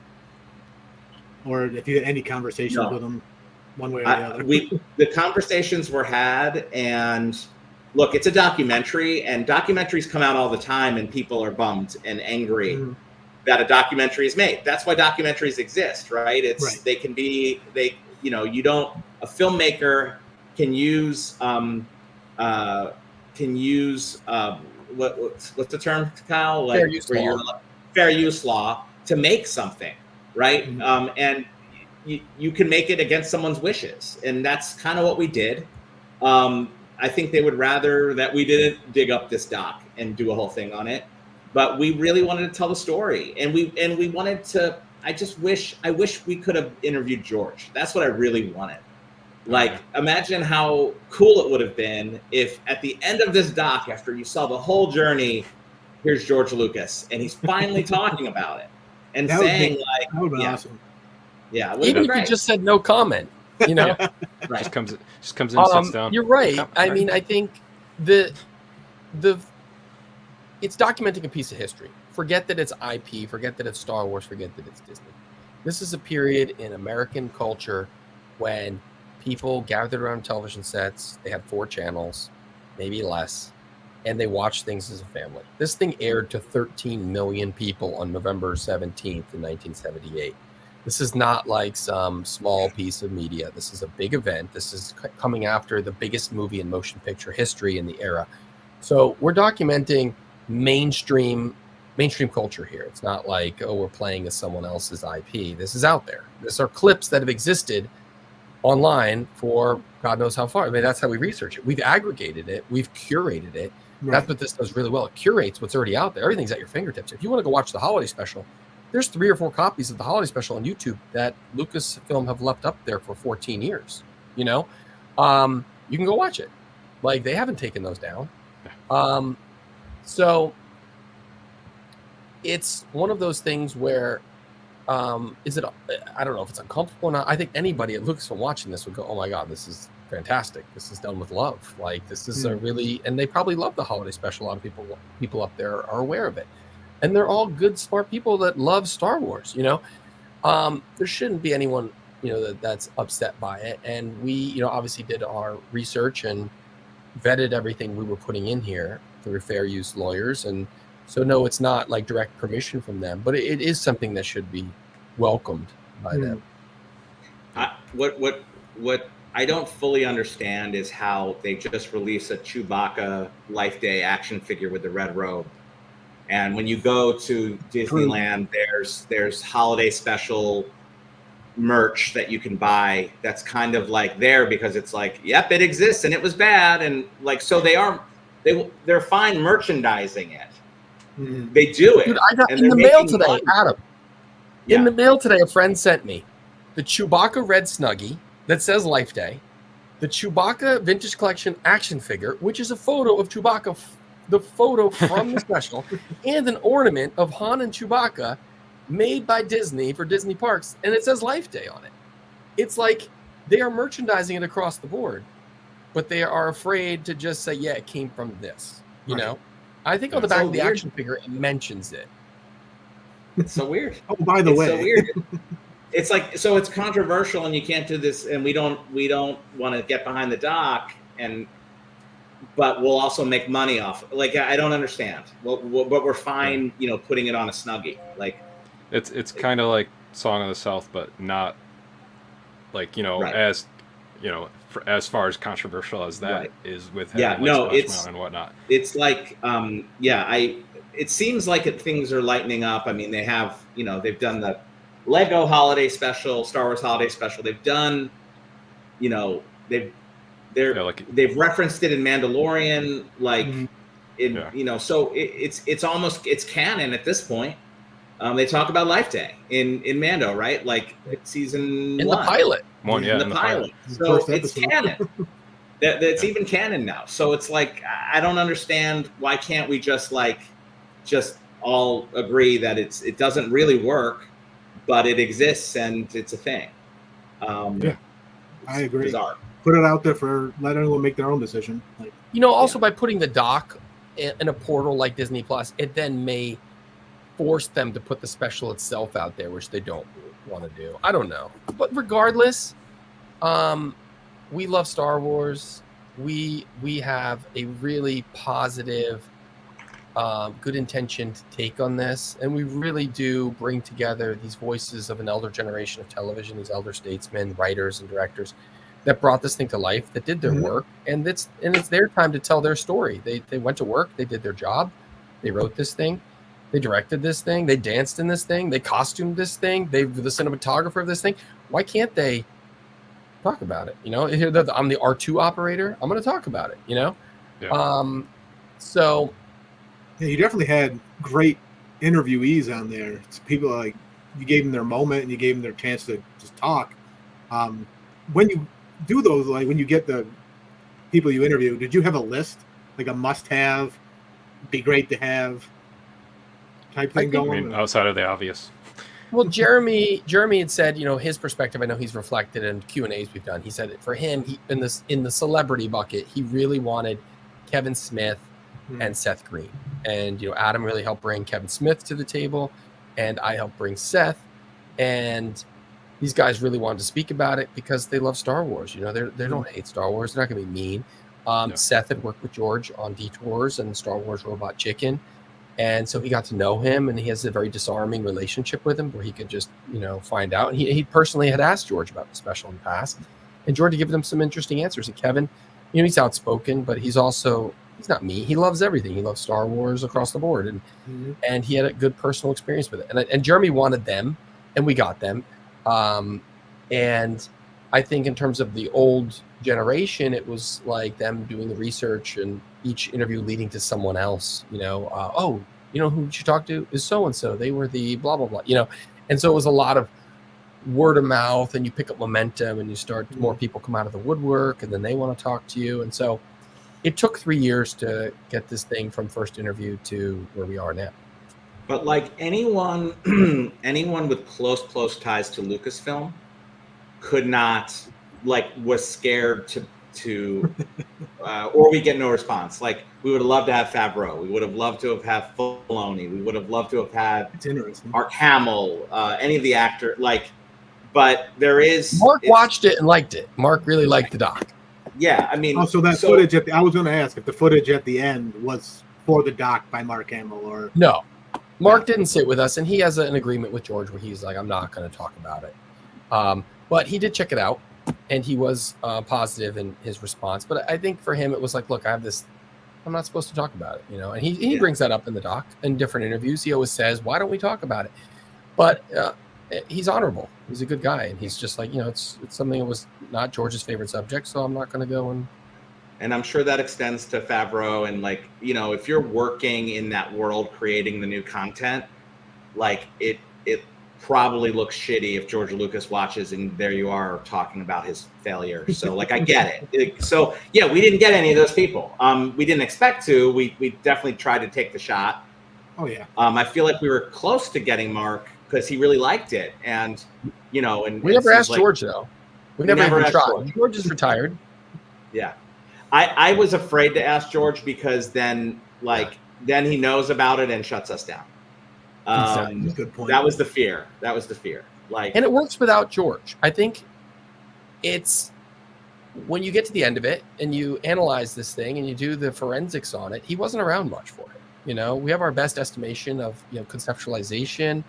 S2: or if you had any conversations with them one way or the other.
S4: The conversations were had, and look, it's a documentary, and documentaries come out all the time, and people are bummed and angry that a documentary is made. That's why documentaries exist, right? They can be, a filmmaker can use what's the term, Kyle? Like fair use law to make something, right? And you can make it against someone's wishes, and that's kind of what we did. I think they would rather that we didn't dig up this doc and do a whole thing on it, but we really wanted to tell the story, and we wanted to. I wish we could have interviewed George. That's what I really wanted. Like, imagine how cool it would have been if at the end of this doc, after you saw the whole journey, here's George Lucas, and he's finally talking about it and that would be awesome. Yeah,
S5: even if he just said no comment,
S3: right? Just comes in, sits down.
S5: You're right. I mean, I think it's documenting a piece of history. Forget that it's IP. Forget that it's Star Wars. Forget that it's Disney. This is a period in American culture when people gathered around television sets. They had 4 channels, maybe less, and they watched things as a family. This thing aired to 13 million people on November 17th in 1978. This is not like some small piece of media. This is a big event. This is coming after the biggest movie in motion picture history in the era. So we're documenting mainstream culture here. It's not like, oh, we're playing as someone else's IP. This is out there. These are clips that have existed online for God knows how far. I mean, that's how we research it. We've aggregated it. We've curated it. Right. That's what this does really well. It curates what's already out there. Everything's at your fingertips. If you want to go watch the holiday special, there's 3 or 4 copies of the holiday special on YouTube that Lucasfilm have left up there for 14 years. You can go watch it. Like, they haven't taken those down. So it's one of those things where, I don't know if it's uncomfortable or not. I think anybody at Lucasfilm watching this would go, oh my God, this is fantastic. This is done with love. Like, this is a really, and they probably love the holiday special. A lot of people up there are aware of it. And they're all good, smart people that love Star Wars, There shouldn't be anyone, that's upset by it. And we, obviously did our research and vetted everything we were putting in here through fair use lawyers. And so, no, it's not like direct permission from them, but it is something that should be welcomed by them.
S4: What I don't fully understand is how they just released a Chewbacca Life Day action figure with the red robe. And when you go to Disneyland, there's holiday special merch that you can buy that's kind of like there because it's like, yep, it exists and it was bad. And like, so they're fine merchandising it. They do it.
S5: Dude, I got in the mail today, Adam. In the mail today, a friend sent me the Chewbacca red Snuggie that says Life Day, the Chewbacca Vintage Collection action figure, which is a photo of Chewbacca, the photo from the special, and an ornament of Han and Chewbacca made by Disney for Disney parks, and it says Life Day on it. It's like they are merchandising it across the board, but they are afraid to just say, yeah, it came from this, I think on the back of the action figure, it mentions it.
S4: It's so weird.
S2: Oh, by the way.
S4: So weird. It's like, so it's controversial and you can't do this, and we don't want to get behind the doc, but we'll also make money off. Like, I don't understand. But we're fine, putting it on a Snuggie. Like,
S3: it's kind of like Song of the South, but not like, as as far as controversial as that is with Splash Mountain and whatnot.
S4: It's like, it seems like things are lightening up. I mean, they have, they've done the Lego holiday special, Star Wars holiday special. They've done, they've referenced it in Mandalorian, so it's almost, it's canon at this point. They talk about Life Day in Mando, right? Like season 1.
S5: The pilot.
S3: In
S4: the pilot. So it's canon. That's even canon now. So it's like, I don't understand, why can't we just all agree that it doesn't really work, but it exists and it's a thing.
S2: I agree.
S4: Bizarre.
S2: Put it out there let everyone make their own decision. Like,
S5: also by putting the doc in a portal like Disney Plus, it then may force them to put the special itself out there, which they don't want to do. I don't know. But regardless, we love Star Wars. We have a really positive, good intentioned take on this, and we really do bring together these voices of an elder generation of television, these elder statesmen, writers, and directors that brought this thing to life, that did their work, and it's their time to tell their story. They went to work, they did their job, they wrote this thing, they directed this thing, they danced in this thing, they costumed this thing, they were the cinematographer of this thing. Why can't they talk about it? I'm the R2 operator, I'm going to talk about it. So
S2: you definitely had great interviewees on there. It's people like, you gave them their moment and you gave them their chance to just talk. When you do those, like when you get the people you interview, did you have a list, like a must-have, be great to have type thing going?
S3: Outside of the obvious.
S5: Well, Jeremy had said, his perspective, I know he's reflected in Q&As we've done. He said for him, in the celebrity bucket, he really wanted Kevin Smith and Seth Green. And, Adam really helped bring Kevin Smith to the table, and I helped bring Seth. And these guys really wanted to speak about it because they love Star Wars. They don't hate Star Wars. They're not going to be mean. No. Seth had worked with George on Detours and Star Wars Robot Chicken. And so he got to know him, and he has a very disarming relationship with him where he could just, find out. And he personally had asked George about the special in the past, and George had given him some interesting answers. And Kevin, he's outspoken, but he's not mean. He loves everything. He loves Star Wars across the board. And he had a good personal experience with it. And Jeremy wanted them, and we got them. And I think in terms of the old generation, it was like them doing the research and each interview leading to someone else, who you talk to is so-and-so, they were the blah, blah, blah, and so it was a lot of word of mouth, and you pick up momentum and you start, more people come out of the woodwork and then they want to talk to you. And so it took 3 years to get this thing from first interview to where we are now.
S4: But like anyone with close ties to Lucasfilm could not, was scared to or we get no response. Like, we would have loved to have Favreau. We would have loved to have had Filoni. We would have loved to have had Mark Hamill, any of the actors. But there is...
S5: Mark watched it and liked it. Mark really liked the doc.
S4: Yeah, I mean...
S2: So footage I was going to ask if the footage at the end was for the doc by Mark Hamill or...
S5: No. Mark didn't sit with us, and he has an agreement with George where he's like, I'm not going to talk about it. But he did check it out, and he was positive in his response. But I think for him, it was like, look, I have this, I'm not supposed to talk about it, And he brings that up in the doc in different interviews. He always says, why don't we talk about it? But he's honorable. He's a good guy, and he's just like, it's something that was not George's favorite subject, so I'm not going to go and...
S4: And I'm sure that extends to Favreau. And if you're working in that world, creating the new content, it probably looks shitty if George Lucas watches and there you are talking about his failure. So I get it. So yeah, we didn't get any of those people. We didn't expect to. We definitely tried to take the shot.
S2: Oh yeah.
S4: I feel like we were close to getting Mark because he really liked it. And and
S5: we never asked George though. We never even tried. George is retired.
S4: Yeah. I was afraid to ask George because then he knows about it and shuts us down.
S2: Good point.
S4: That was the fear. And
S5: it works without George. I think it's when you get to the end of it and you analyze this thing and you do the forensics on it, he wasn't around much for it. We have our best estimation of conceptualization,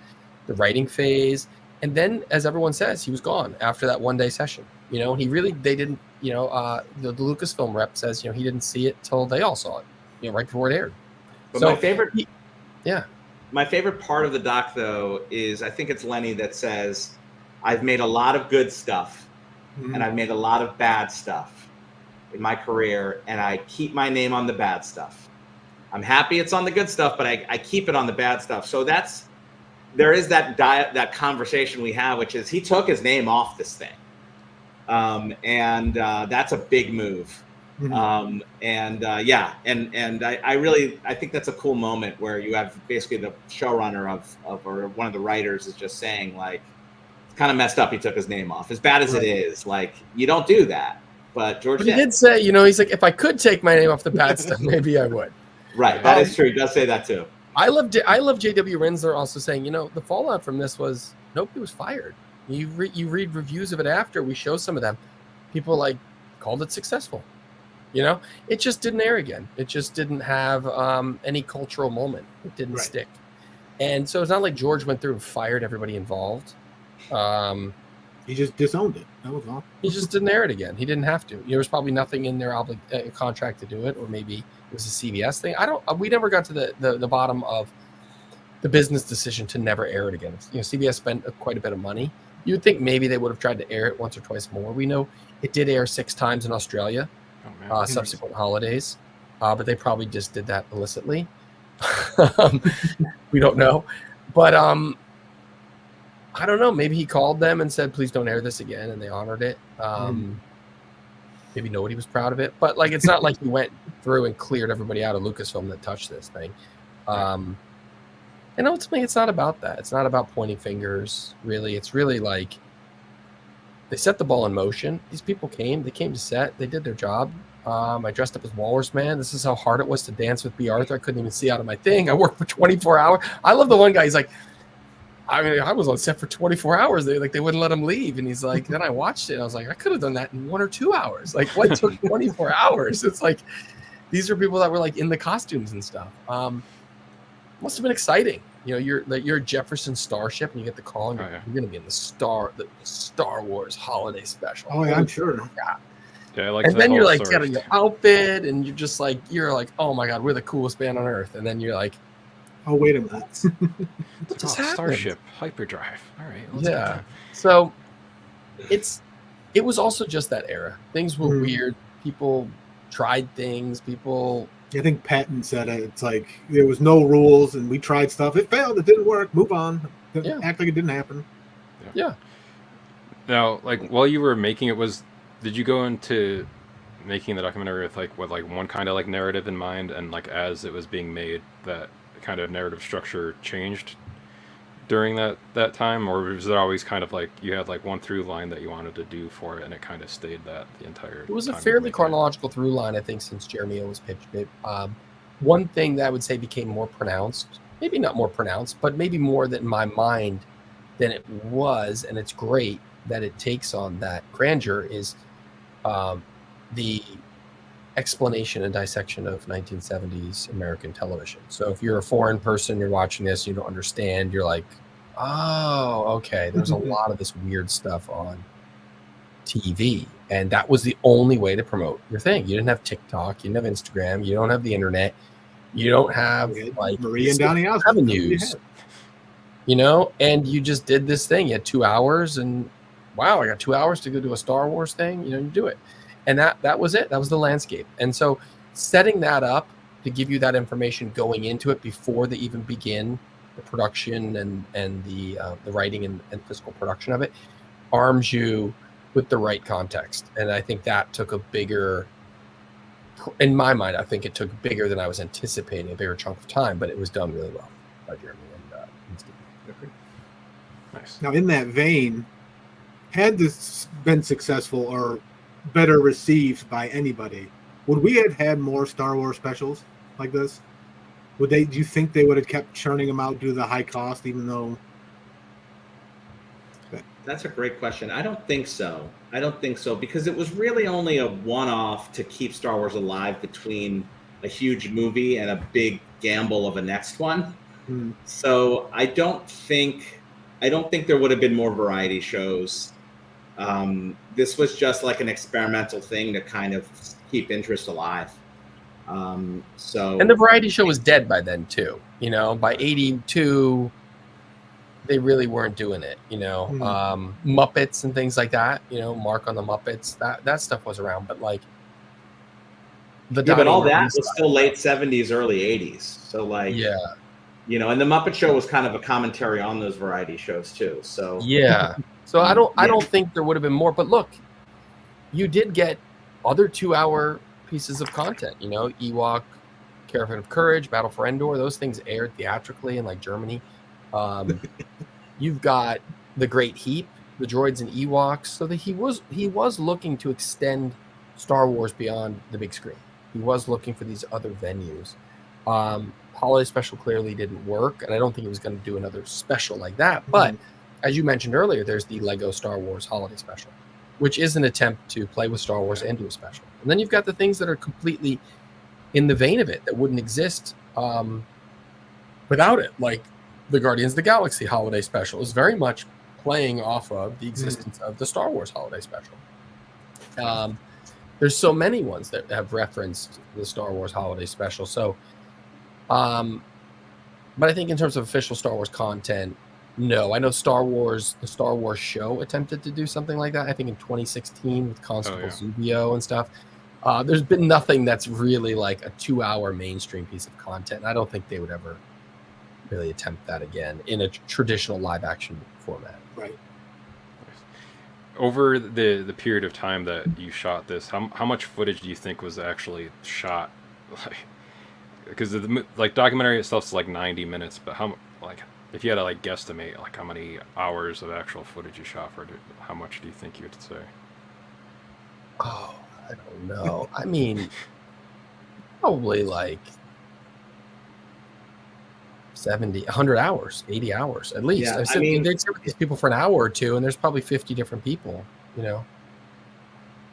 S5: the writing phase, and then, as everyone says, he was gone after that one-day session. They didn't. The Lucasfilm rep says he didn't see it till they all saw it. Right before it aired.
S4: But
S5: so
S4: my favorite.
S5: Yeah.
S4: My favorite part of the doc, though, is I think it's Lenny that says, I've made a lot of good stuff and I've made a lot of bad stuff in my career, and I keep my name on the bad stuff. I'm happy it's on the good stuff, but I keep it on the bad stuff. So there is that conversation we have, which is he took his name off this thing. And that's a big move. Mm-hmm. And I think that's a cool moment where you have basically the showrunner or one of the writers is just saying, like, it's kind of messed up he took his name off. As bad as it is, like, you don't do that. But George
S5: did say, he's like, if I could take my name off the bad stuff, maybe I would.
S4: Right, that is true. He does say that too.
S5: I love J.W. Rinsler also saying, the fallout from this was nobody was fired. You read reviews of it after we show some of them. People like called it successful. It just didn't air again. It just didn't have any cultural moment. It didn't stick. And so it's not like George went through and fired everybody involved.
S2: He just disowned it. That was all.
S5: He just didn't air it again. He didn't have to. There was probably nothing in their contract to do it, or maybe it was a CBS thing. We never got to the bottom of the business decision to never air it again. CBS spent quite a bit of money. You would think maybe they would have tried to air it once or twice more. We know it did air 6 times in Australia, subsequent holidays, but they probably just did that illicitly. We don't know, but I don't know. Maybe he called them and said, "Please don't air this again," and they honored it. Maybe nobody was proud of it, but like, it's not like he went through and cleared everybody out of Lucasfilm that touched this thing. And ultimately, it's not about that. It's not about pointing fingers, really. It's really like they set the ball in motion. These people came. They came to set. They did their job. I dressed up as Walrus Man. This is how hard it was to dance with B. Arthur. I couldn't even see out of my thing. I worked for 24 hours. I love the one guy. He's like, I was on set for 24 hours. They wouldn't let him leave. And he's like, then I watched it. And I was like, I could have done that in 1 or 2 hours. Like, what took 24 hours? It's like, these are people that were like in the costumes and stuff. Must have been exciting. You're Jefferson Starship, and you get the call, and you're going to be in the Star Wars holiday special.
S2: Oh yeah, I'm sure.
S3: Yeah, I like.
S5: And then you're like getting your outfit, and you're like, oh my god, we're the coolest band on earth. And then you're like,
S2: oh wait a minute,
S5: what just happened?
S3: Starship hyperdrive. All right,
S5: So it was also just that era. Things were weird. People tried things.
S2: I think Patton said it. It's like there was no rules, and we tried stuff. It failed. It didn't work. Move on. Act like it didn't happen.
S5: Yeah.
S3: Now, like, while you were making it, did you go into making the documentary with one kind of like narrative in mind, and like as it was being made, that kind of narrative structure changed during that time, or was it always kind of like you had like one through line that you wanted to do for it, and it kind of stayed that the entire?
S5: It was a fairly chronological through line, I think, since Jeremy O was pitched it. One thing that I would say became more pronounced, maybe not more pronounced, but maybe more in my mind than it was, and it's great that it takes on that grandeur, is the explanation and dissection of 1970s American television. So if you're a foreign person, you're watching this, you don't understand, you're like, oh, okay, there's a lot of this weird stuff on TV. And that was the only way to promote your thing. You didn't have TikTok, you didn't have Instagram, you don't have the internet, you don't have like
S2: Marie and Donnie
S5: avenues, and you just did this thing. You had 2 hours, and wow, I got 2 hours to go do a Star Wars thing, you do it. And that was it. That was the landscape. And so setting that up to give you that information going into it before they even begin the production and the writing and physical production of it arms you with the right context. And I think that took a bigger, in my mind, I think it took bigger than I was anticipating, a bigger chunk of time, but it was done really well by Jeremy and Steve.
S3: Nice.
S2: Now, in that vein, had this been successful or better received by anybody, would we have had more Star Wars specials like this? Do you think they would have kept churning them out due to the high cost, even though?
S4: That's a great question. I don't think so. Because it was really only a one-off to keep Star Wars alive between a huge movie and a big gamble of a next one. So I don't think there would have been more variety shows. This was just like an experimental thing to kind of keep interest alive. And
S5: the variety show was dead by then too. By 82, they really weren't doing it. Muppets and things like that. Marc on the Muppets. That stuff was around, but like
S4: but all that was still late 70s, early 80s. So like and the Muppet Show was kind of a commentary on those variety shows too. So So I don't think there would have been more. But look, you did get other 2 hour
S5: pieces of content. You know, Ewok, Caravan of Courage, Battle for Endor. Those things aired theatrically in like Germany. You've got The Great Heap, the droids and Ewoks. So that he was looking to extend Star Wars beyond the big screen. He was looking for these other venues. Holiday special clearly didn't work, and I don't think he was going to do another special like that. But as you mentioned earlier, there's the Lego Star Wars holiday special, which is an attempt to play with Star Wars and do a special. And then you've got the things that are completely in the vein of it that wouldn't exist without it, like the Guardians of the Galaxy holiday special is very much playing off of the existence of the Star Wars holiday special. There's so many ones that have referenced the Star Wars holiday special. So, but I think in terms of official Star Wars content, no. I know the Star Wars show attempted to do something like that. I think in 2016 with Constable Zubio and stuff. There's been nothing that's really like a 2-hour mainstream piece of content. I don't think they would ever really attempt that again in a traditional live action format.
S2: Right.
S3: Over the period of time that you shot this, how much footage do you think was actually shot? Like, because the documentary itself is like 90 minutes, but if you had to like guesstimate like how many hours of actual footage you shot for it, how much do you think you would say?
S5: Oh, I don't know. I mean, probably like 70, 100 hours, 80 hours at least.
S4: Yeah,
S5: they'd sit with these people for an hour or two, and there's probably 50 different people, you know.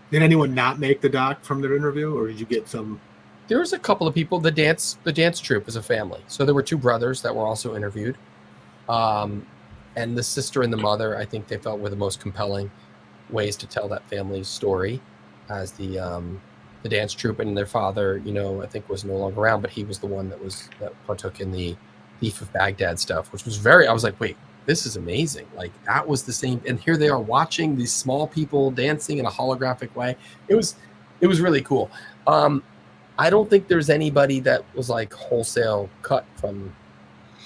S2: Did anyone not make the doc from their interview, or did you get some?
S5: There was a couple of people. The dance troupe is a family. So there were 2 brothers that were also interviewed. And the sister and the mother, I think they felt were the most compelling ways to tell that family's story, as the dance troupe, and their father, you know, I think was no longer around, but he was the one that partook in the Thief of Baghdad stuff, which was I was like, wait, this is amazing. Like that was the same. And here they are watching these small people dancing in a holographic way. It was really cool. I don't think there's anybody that was like wholesale cut from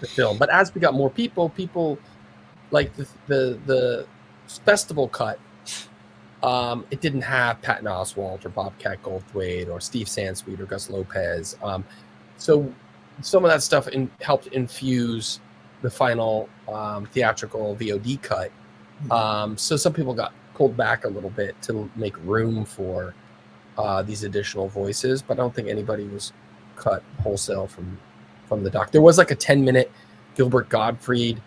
S5: the film, but as we got more people like the festival cut, it didn't have Patton Oswalt or Bobcat Goldthwait or Steve Sansweet or Gus Lopez. So some of that stuff helped infuse the final theatrical VOD cut. So some people got pulled back a little bit to make room for these additional voices, but I don't think anybody was cut wholesale from the doc. There was like a 10-minute Gilbert Gottfried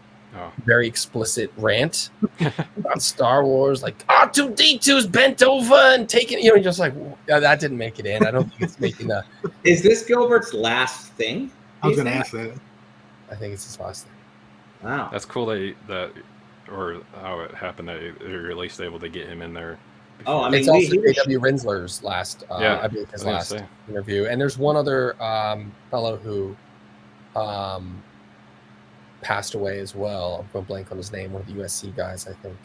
S5: very explicit rant about Star Wars, like R2-D2's bent over and taken, you know, just like that didn't make it in. I don't think it's making the.
S4: Is this Gilbert's last thing?
S2: I was going to ask that.
S5: I think it's his last thing.
S4: Wow,
S3: that's cool or how it happened that they were at least able to get him in there.
S4: Oh, I mean,
S5: it's also A.W. Rinsler's last, I believe his last interview. And there's one other fellow who passed away as well. I'm going to blank on his name, one of the USC guys, I think.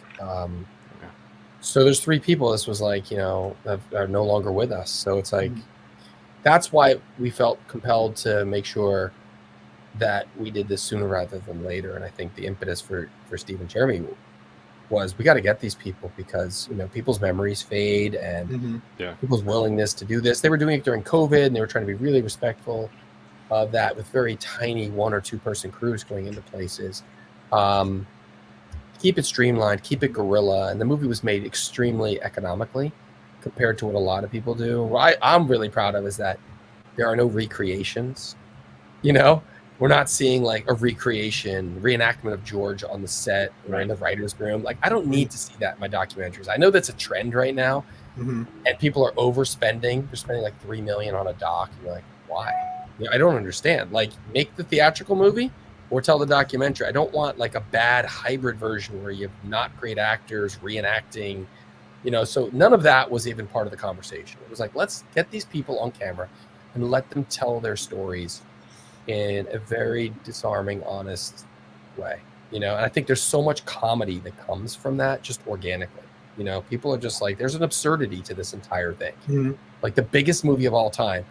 S5: So there's 3 people. This was like, you know, that are no longer with us. So it's like, that's why we felt compelled to make sure that we did this sooner rather than later. And I think the impetus for Steve and Jeremy was we got to get these people because, you know, people's memories fade and people's willingness to do this. They were doing it during COVID and they were trying to be really respectful of that with very tiny 1 or 2 person crews going into places. Keep it streamlined, keep it guerrilla. And the movie was made extremely economically compared to what a lot of people do. What I'm really proud of is that there are no recreations, you know? We're not seeing like a reenactment of George on the set or in the writer's room. Like, I don't need to see that in my documentaries. I know that's a trend right now, and people are overspending. They're spending like $3 million on a doc. And you're like, why? You know, I don't understand. Like, make the theatrical movie or tell the documentary. I don't want like a bad hybrid version where you have not great actors reenacting. You know, so none of that was even part of the conversation. It was like, let's get these people on camera and let them tell their stories in a very disarming, honest way, you know. And I think there's so much comedy that comes from that just organically. You know, people are just like, there's an absurdity to this entire thing. Like the biggest movie of all time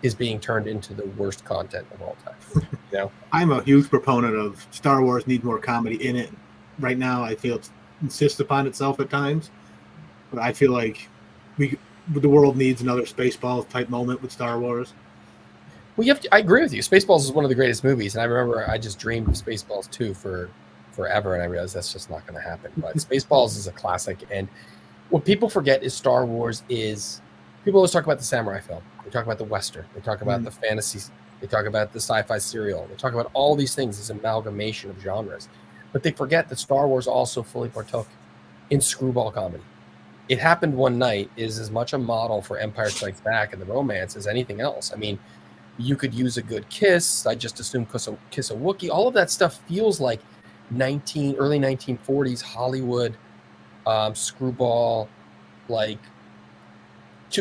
S5: is being turned into the worst content of all time. You know,
S2: I'm a huge proponent of Star Wars needs more comedy in it. Right now, I feel it insists upon itself at times, but I feel like the world needs another Spaceballs type moment with Star Wars.
S5: Well, I agree with you. Spaceballs is one of the greatest movies, and I remember I just dreamed of Spaceballs 2 for forever, and I realized that's just not going to happen. But Spaceballs is a classic, and what people forget is Star Wars is. People always talk about the samurai film. They talk about the Western. They talk about the fantasy. They talk about the sci-fi serial. They talk about all these things, this amalgamation of genres. But they forget that Star Wars also fully partook in screwball comedy. It Happened One Night is as much a model for Empire Strikes Back and the romance as anything else. I mean, you could use a good kiss. I just assume kiss a Wookiee. All of that stuff feels like early 1940s Hollywood screwball, like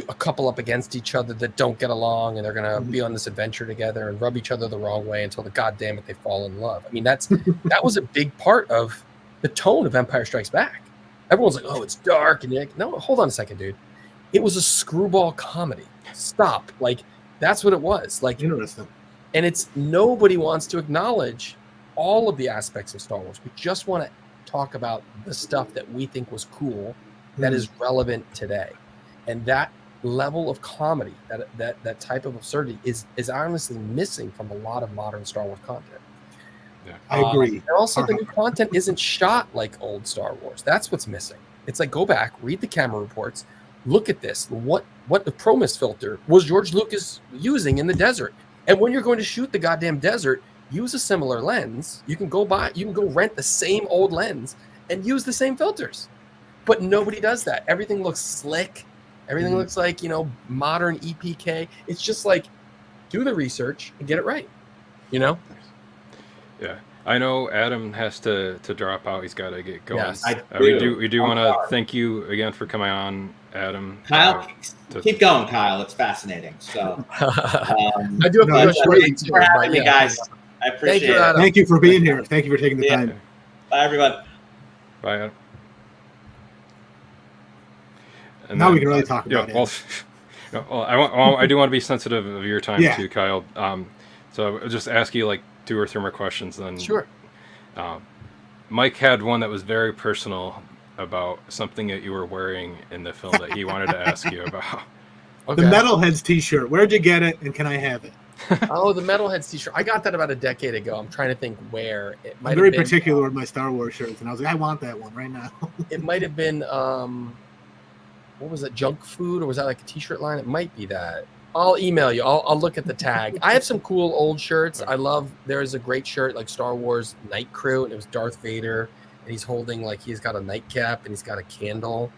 S5: a couple up against each other that don't get along, and they're going to be on this adventure together and rub each other the wrong way until the goddamn it they fall in love. I mean, that was a big part of the tone of Empire Strikes Back. Everyone's like, oh, it's dark, and you're like, no, hold on a second, dude. It was a screwball comedy. Stop. Like, that's what it was. Like,
S2: interesting.
S5: And it's nobody wants to acknowledge all of the aspects of Star Wars. We just want to talk about the stuff that we think was cool, that is relevant today, and that level of comedy, that type of absurdity is honestly missing from a lot of modern Star Wars content.
S2: Yeah, I agree.
S5: And also, the new content isn't shot like old Star Wars. That's what's missing. It's like, go back, read the camera reports, look at this. What the Promise filter was George Lucas using in the desert? And when you're going to shoot the goddamn desert, use a similar lens. You can go rent the same old lens and use the same filters. But nobody does that. Everything looks slick. Everything looks like, modern EPK. It's just like, do the research and get it right, Yeah.
S3: I know Adam has to drop out. He's got to get going.
S5: Yes,
S3: we do want to thank you again for coming on, Adam.
S4: Kyle, keep going, Kyle. It's fascinating. So
S5: I do have a question
S4: for having me, guys. I appreciate it.
S2: Thank you for being here. Thank you for taking the time.
S4: Bye, everyone.
S3: Bye, Adam. And
S2: now we can really talk about it.
S3: Well, I do want to be sensitive of your time too, Kyle. So I'll just ask you like 2 or 3 more questions. Then
S5: sure.
S3: Mike had one that was very personal about something that you were wearing in the film that he wanted to ask you about.
S2: Okay. The Metalheads T-shirt. Where'd you get it, and can I have it?
S5: Oh, the Metalheads T-shirt. I got that about a decade ago. I'm trying to think where.
S2: I'm very particular with my Star Wars shirts, and I was like, I want that one right now.
S5: It might have been. What was it, Junk Food, or was that like a T-shirt line? It might be that. I'll email you. I'll look at the tag. I have some cool old shirts. There's a great shirt like Star Wars Night Crew, and it was Darth Vader, and he's holding he's got a nightcap and he's got a candle,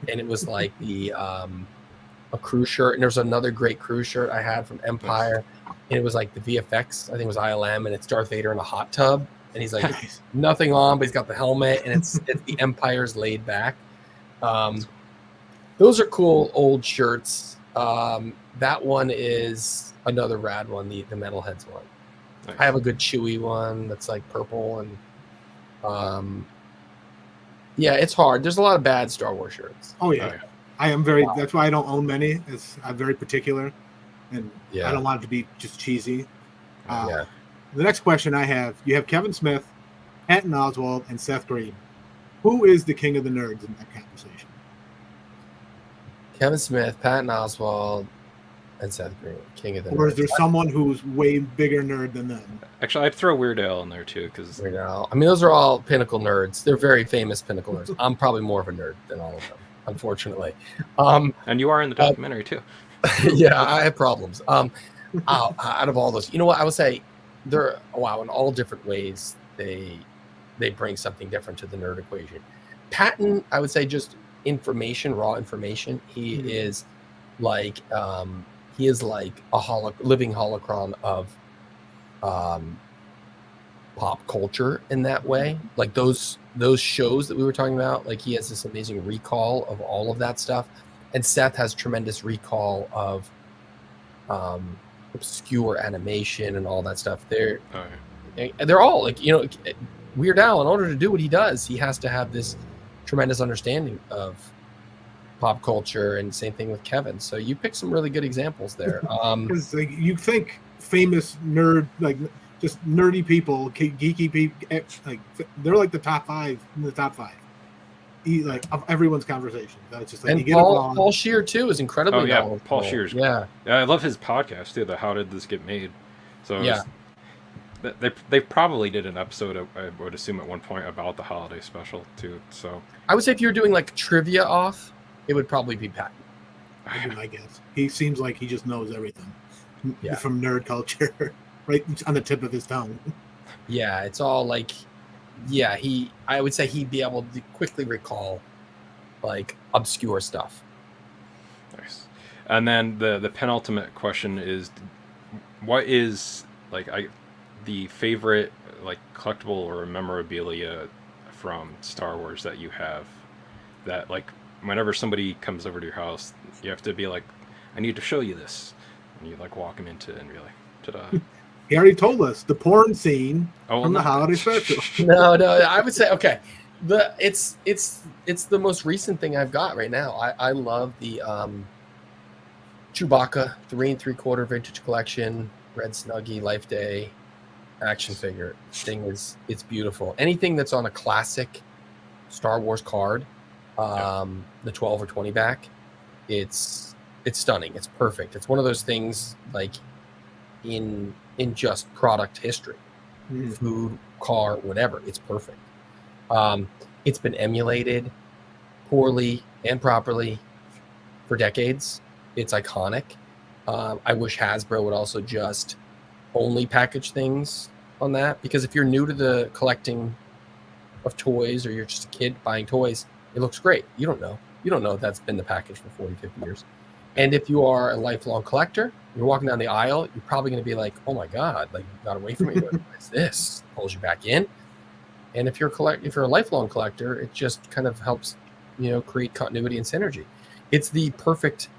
S5: and it was like a crew shirt. And there's another great crew shirt I had from Empire, and it was like the VFX. I think it was ILM, and it's Darth Vader in a hot tub, and he's like nothing on, but he's got the helmet, and it's the Empire's laid back. Those are cool old shirts. That one is another rad one, the Metalheads one. Nice. I have a good Chewy one that's like purple, and it's hard. There's a lot of bad Star Wars shirts.
S2: Oh yeah. I am very. That's why I don't own many. I'm very particular, and I don't want it to be just cheesy. The next question I have: you have Kevin Smith, Patton Oswalt, and Seth Green. Who is the king of the nerds in that conversation?
S5: Kevin Smith, Patton Oswalt, and Seth Green, king of the nerds.
S2: Or is there someone who's way bigger nerd than them?
S3: Actually, I'd throw Weird Al in there too, because
S5: Weird Al. I mean, those are all pinnacle nerds. They're very famous pinnacle nerds. I'm probably more of a nerd than all of them, unfortunately.
S3: And you are in the documentary too.
S5: Yeah, I have problems. Out of all those, you know what? I would say they're in all different ways. They bring something different to the nerd equation. Patton, I would say, just raw information. He is like a living holocron of pop culture in that way. Like those shows that we were talking about, like he has this amazing recall of all of that stuff, and Seth has tremendous recall of obscure animation and all that stuff. They're all like, Weird Al, in order to do what he does, he has to have this tremendous understanding of pop culture, and same thing with Kevin. So you picked some really good examples there.
S2: Because you think famous nerd, like just nerdy people, geeky people, like they're like the top 5 in the top 5. like of everyone's conversation. It's just like
S5: and
S2: you get
S5: Paul Scheer too is incredibly knowledgeable.
S3: Paul Scheer's
S5: yeah,
S3: I love his podcast too. The How Did This Get Made? So
S5: yeah.
S3: They probably did an episode, I would assume, at one point about the holiday special too. So
S5: I would say if you're doing like trivia off, it would probably be Pat.
S2: That'd be my guess. He seems like he just knows everything
S5: Yeah.
S2: from nerd culture, right on the tip of his tongue.
S5: Yeah, it's all like, yeah, I would say he'd be able to quickly recall like obscure stuff.
S3: Nice. And then the penultimate question is, what is like the favorite like collectible or memorabilia from Star Wars that you have, that like whenever somebody comes over to your house, you have to be like, I need to show you this, and you like walk them into it and be like, ta-da.
S2: He already told us the porn scene from the holiday special.
S5: No, I would say okay. It's the most recent thing I've got right now. I love the Chewbacca 3 3/4 vintage collection, Red Snuggie Life Day action figure. Thing it's beautiful. Anything that's on a classic Star Wars card, the 12 or 20 back, it's stunning. It's perfect. It's one of those things like in just product history, food, car, whatever. It's perfect. It's been emulated poorly and properly for decades. It's iconic. I wish Hasbro would also just only package things on that, because if you're new to the collecting of toys or you're just a kid buying toys, it looks great. You don't know that's been the package for 40, 50 years. And if you are a lifelong collector, you're walking down the aisle, you're probably going to be like, oh my God, like you got away from me. What's this? Pulls you back in. And if you're a lifelong collector, it just kind of helps, create continuity and synergy. It's the perfect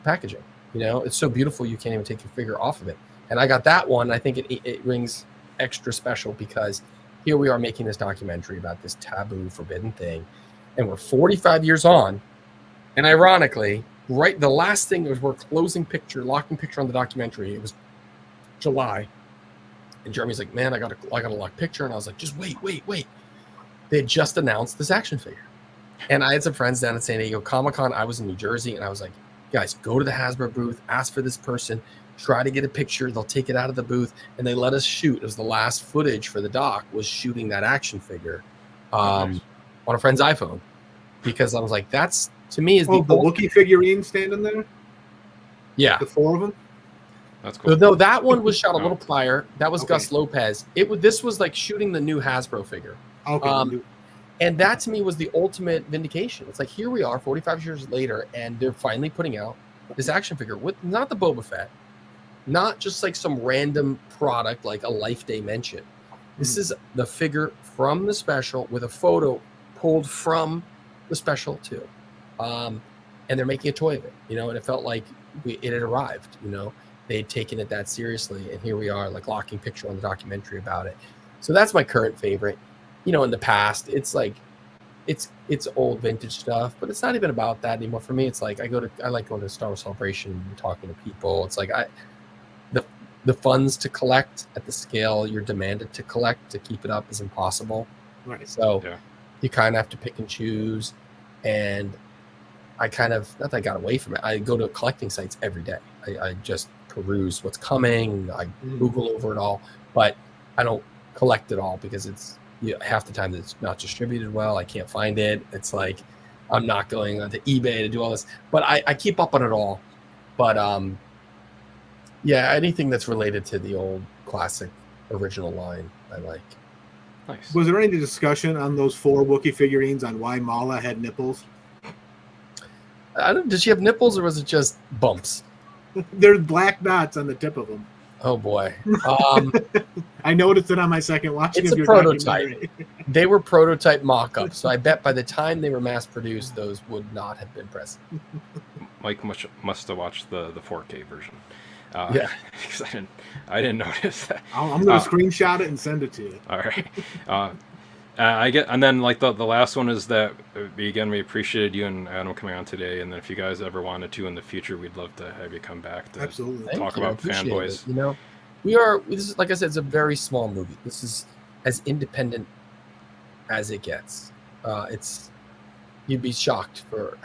S5: packaging. It's so beautiful you can't even take your finger off of it. And I got that one. I think it rings extra special because here we are making this documentary about this taboo, forbidden thing, and we're 45 years on. And ironically, right, the last thing was we're locking picture on the documentary. It was July, and Jeremy's like, "Man, I got a lock picture," and I was like, "Just wait." They had just announced this action figure, and I had some friends down at San Diego Comic-Con. I was in New Jersey, and I was like, "Guys, go to the Hasbro booth, ask for this person, try to get a picture. They'll take it out of the booth," and they let us shoot. It was the last footage for the doc was shooting that action figure on a friend's iPhone, because I was like, "That's." To me, is the
S2: Wookiee figurine standing there?
S5: Yeah.
S2: The 4 of them?
S3: That's cool.
S5: Though that one was shot a little prior. That was Gus Lopez. This was like shooting the new Hasbro figure.
S2: Okay.
S5: And that to me was the ultimate vindication. It's like, here we are 45 years later, and they're finally putting out this action figure with not the Boba Fett, not just like some random product like a Life Day mention. This is the figure from the special with a photo pulled from the special too. And they're making a toy of it, and it felt like it had arrived, they had taken it that seriously. And here we are, like locking picture on the documentary about it. So that's my current favorite. In the past, it's like, it's old vintage stuff, but it's not even about that anymore. For me, it's like, I like going to Star Wars Celebration and talking to people. It's like, the funds to collect at the scale you're demanded to collect to keep it up is impossible.
S2: Right.
S5: So you kind of have to pick and choose. And I kind of, not that I got away from it, I go to collecting sites every day. I just peruse what's coming. I Google over it all, but I don't collect it all because it's half the time that it's not distributed well. I can't find it. It's like, I'm not going onto eBay to do all this, but I keep up on it all. But anything that's related to the old classic original line, I like.
S3: Nice.
S2: Was there any discussion on those 4 Wookiee figurines on why Mala had nipples?
S5: Did she have nipples or was it just bumps?
S2: There's black dots on the tip of them.
S5: Oh boy.
S2: I noticed it on my second watching.
S5: It's a prototype. They were prototype mock-ups, so I bet by the time they were mass-produced, those would not have been present.
S3: Mike must have watched the 4K version. Because I didn't notice that.
S2: I'm going to screenshot it and send it to you.
S3: All right. And then like the last one is that we appreciated you and Adam coming on today, and then if you guys ever wanted to in the future, we'd love to have you come back to talk about Fanboys.
S5: This is, like I said, it's a very small movie. This is as independent as it gets. you'd be shocked for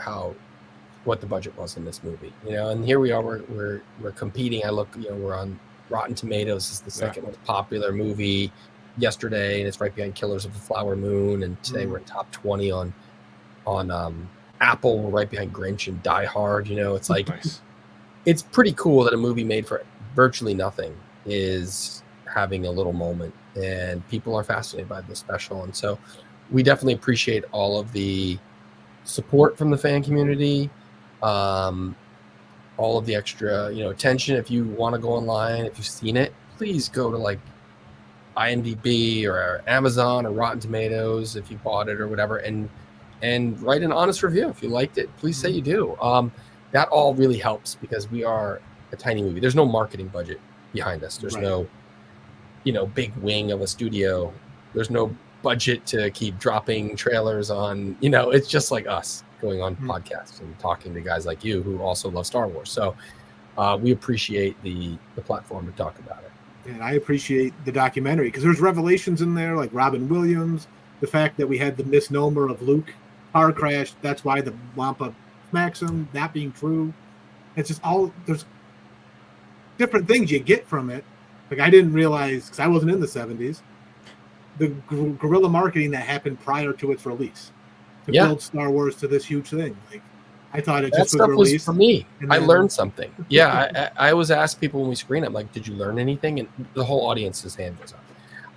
S5: what the budget was in this movie, and here we are, we're competing. We're on Rotten Tomatoes is the second most popular movie yesterday, and it's right behind Killers of the Flower Moon, and today we're in top 20 on Apple. We're right behind Grinch and Die Hard. It's like
S3: nice.
S5: It's pretty cool that a movie made for virtually nothing is having a little moment, and people are fascinated by this special. And so we definitely appreciate all of the support from the fan community, all of the extra attention. If you want to go online, if you've seen it, please go to like IMDb or Amazon or Rotten Tomatoes if you bought it or whatever, and write an honest review. If you liked it, please say you do. That all really helps because we are a tiny movie. There's no marketing budget behind us. There's no big wing of a studio. There's no budget to keep dropping trailers on, it's just like us going on podcasts and talking to guys like you who also love Star Wars. So we appreciate the platform to talk about it.
S2: And I appreciate the documentary because there's revelations in there like Robin Williams, the fact that we had the misnomer of Luke car crash. That's why the Wampa smacks him, that being true. It's just there's different things you get from it. Like I didn't realize, because I wasn't in the 70s, the guerrilla marketing that happened prior to its release to build Star Wars to this huge thing. Like I thought it just was released.
S5: For me. I learned something. Yeah, I always ask people when we screen it, I'm like, did you learn anything? And the whole audience's hand goes up.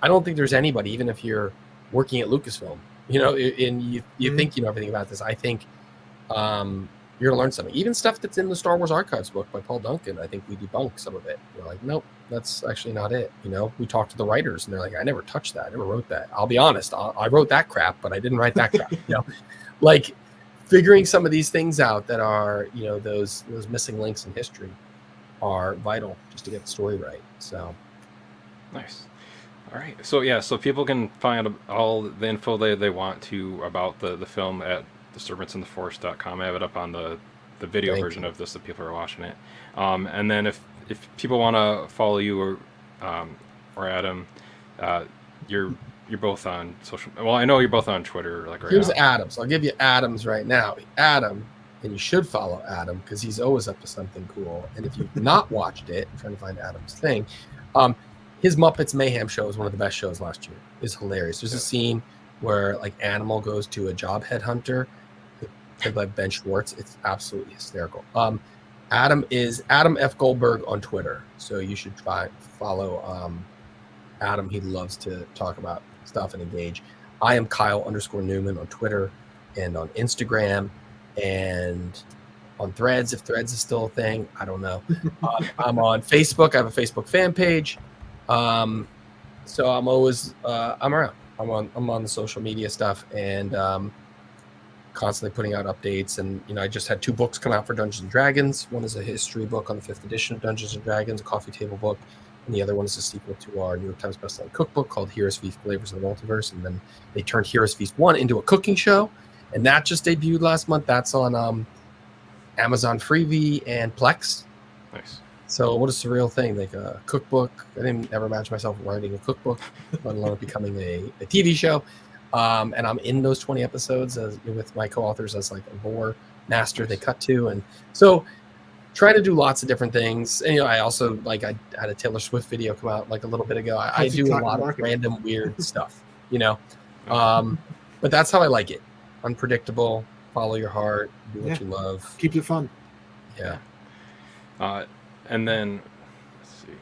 S5: I don't think there's anybody, even if you're working at Lucasfilm, and you think you know everything about this. I think you're going to learn something. Even stuff that's in the Star Wars Archives book by Paul Duncan, I think we debunk some of it. We're like, nope, that's actually not it. We talked to the writers, and they're like, I never touched that. I never wrote that. I'll be honest. I wrote that crap, but I didn't write that crap. Like figuring some of these things out that are, those missing links in history are vital just to get the story right. So
S3: nice. All right. So people can find all the info they want to about the film at disturbanceintheforce.com. I have it up on the video version of this if people are watching it. And then if people want to follow you or Adam, you're both on social. Well, I know you're both on Twitter.
S5: Here's Adam's. I'll give you Adam's right now. Adam, and you should follow Adam because he's always up to something cool. And if you've not watched it, I'm trying to find Adam's thing. His Muppets Mayhem show is one of the best shows last year. It's hilarious. There's a scene where like Animal goes to a job headhunter played by Ben Schwartz. It's absolutely hysterical. Adam is Adam F. Goldberg on Twitter. So you should follow Adam. He loves to talk about stuff and engage. I am Kyle_Newman on Twitter and on Instagram and on Threads, if Threads is still a thing. I don't know. I'm on Facebook. I have a Facebook fan page. So I'm always I'm around. I'm on the social media stuff and constantly putting out updates. And I just had 2 books come out for Dungeons and Dragons. One is a history book on the 5th edition of Dungeons and Dragons, a coffee table book, and the other one is a sequel to our New York Times bestselling cookbook called Heroes Feast: Flavors of the Multiverse. And then they turned Heroes Feast 1 into a cooking show, and that just debuted last month. That's on Amazon Freevee and Plex.
S3: Nice.
S5: So what a surreal thing, like a cookbook. I didn't ever imagine myself writing a cookbook, let alone becoming a TV show. And I'm in those 20 episodes with my co-authors as like a lore master they cut to. And so try to do lots of different things. And, I also I had a Taylor Swift video come out like a little bit ago. I do a lot of random weird stuff, but that's how I like it. Unpredictable, follow your heart, do what you love.
S2: Keep it fun.
S5: Yeah.
S3: And then, let's see.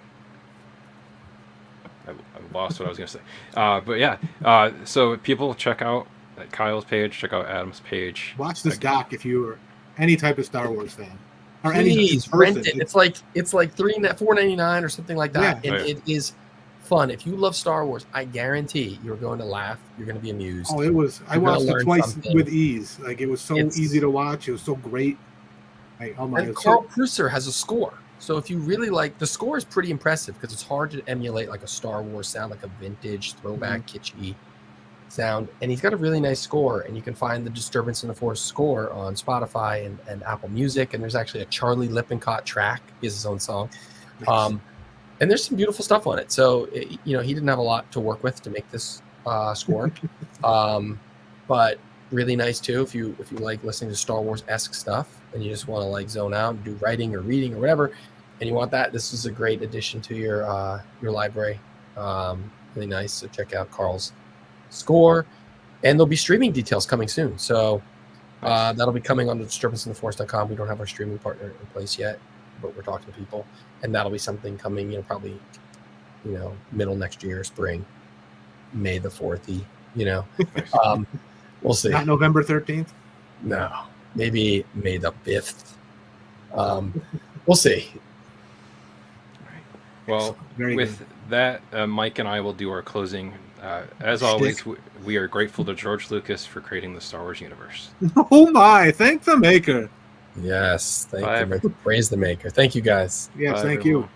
S3: I lost what I was going to say. But yeah, so people check out Kyle's page, check out Adam's page.
S2: Watch this doc if you're any type of Star Wars fan. Or
S5: please rent it. It's like $4.99 or something like that. Yeah. And it is fun. If you love Star Wars, I guarantee you're going to laugh. You're going to be amused.
S2: Oh, it was. I watched it twice with ease. Like it was so easy to watch. It was so great.
S5: And Carl Prusser has a score. So if you really like, the score is pretty impressive because it's hard to emulate like a Star Wars sound, like a vintage throwback kitschy sound. And he's got a really nice score, and you can find the Disturbance in the Force score on Spotify and Apple Music. And there's actually a Charlie Lippincott track. He has his own song. Nice. And there's some beautiful stuff on it. So, he didn't have a lot to work with to make this score. But really nice too if you like listening to Star Wars-esque stuff and you just want to like zone out and do writing or reading or whatever, and you want that, this is a great addition to your library. Really nice. So check out Carl's score, and there'll be streaming details coming soon. So that'll be coming on the disturbanceintheforce.com. We don't have our streaming partner in place yet, but we're talking to people, and that'll be something coming, probably, middle next year, spring, May the 4th, we'll see.
S2: Not November 13th?
S5: No, maybe May the 5th. We'll see.
S3: Well, with that, Mike and I will do our closing. As always, we are grateful to George Lucas for creating the Star Wars universe.
S2: Oh my! Thank the maker.
S5: Yes, thank you. Praise the maker. Thank you, guys.
S2: Yes,
S3: Bye,
S2: thank
S3: everyone.
S2: you.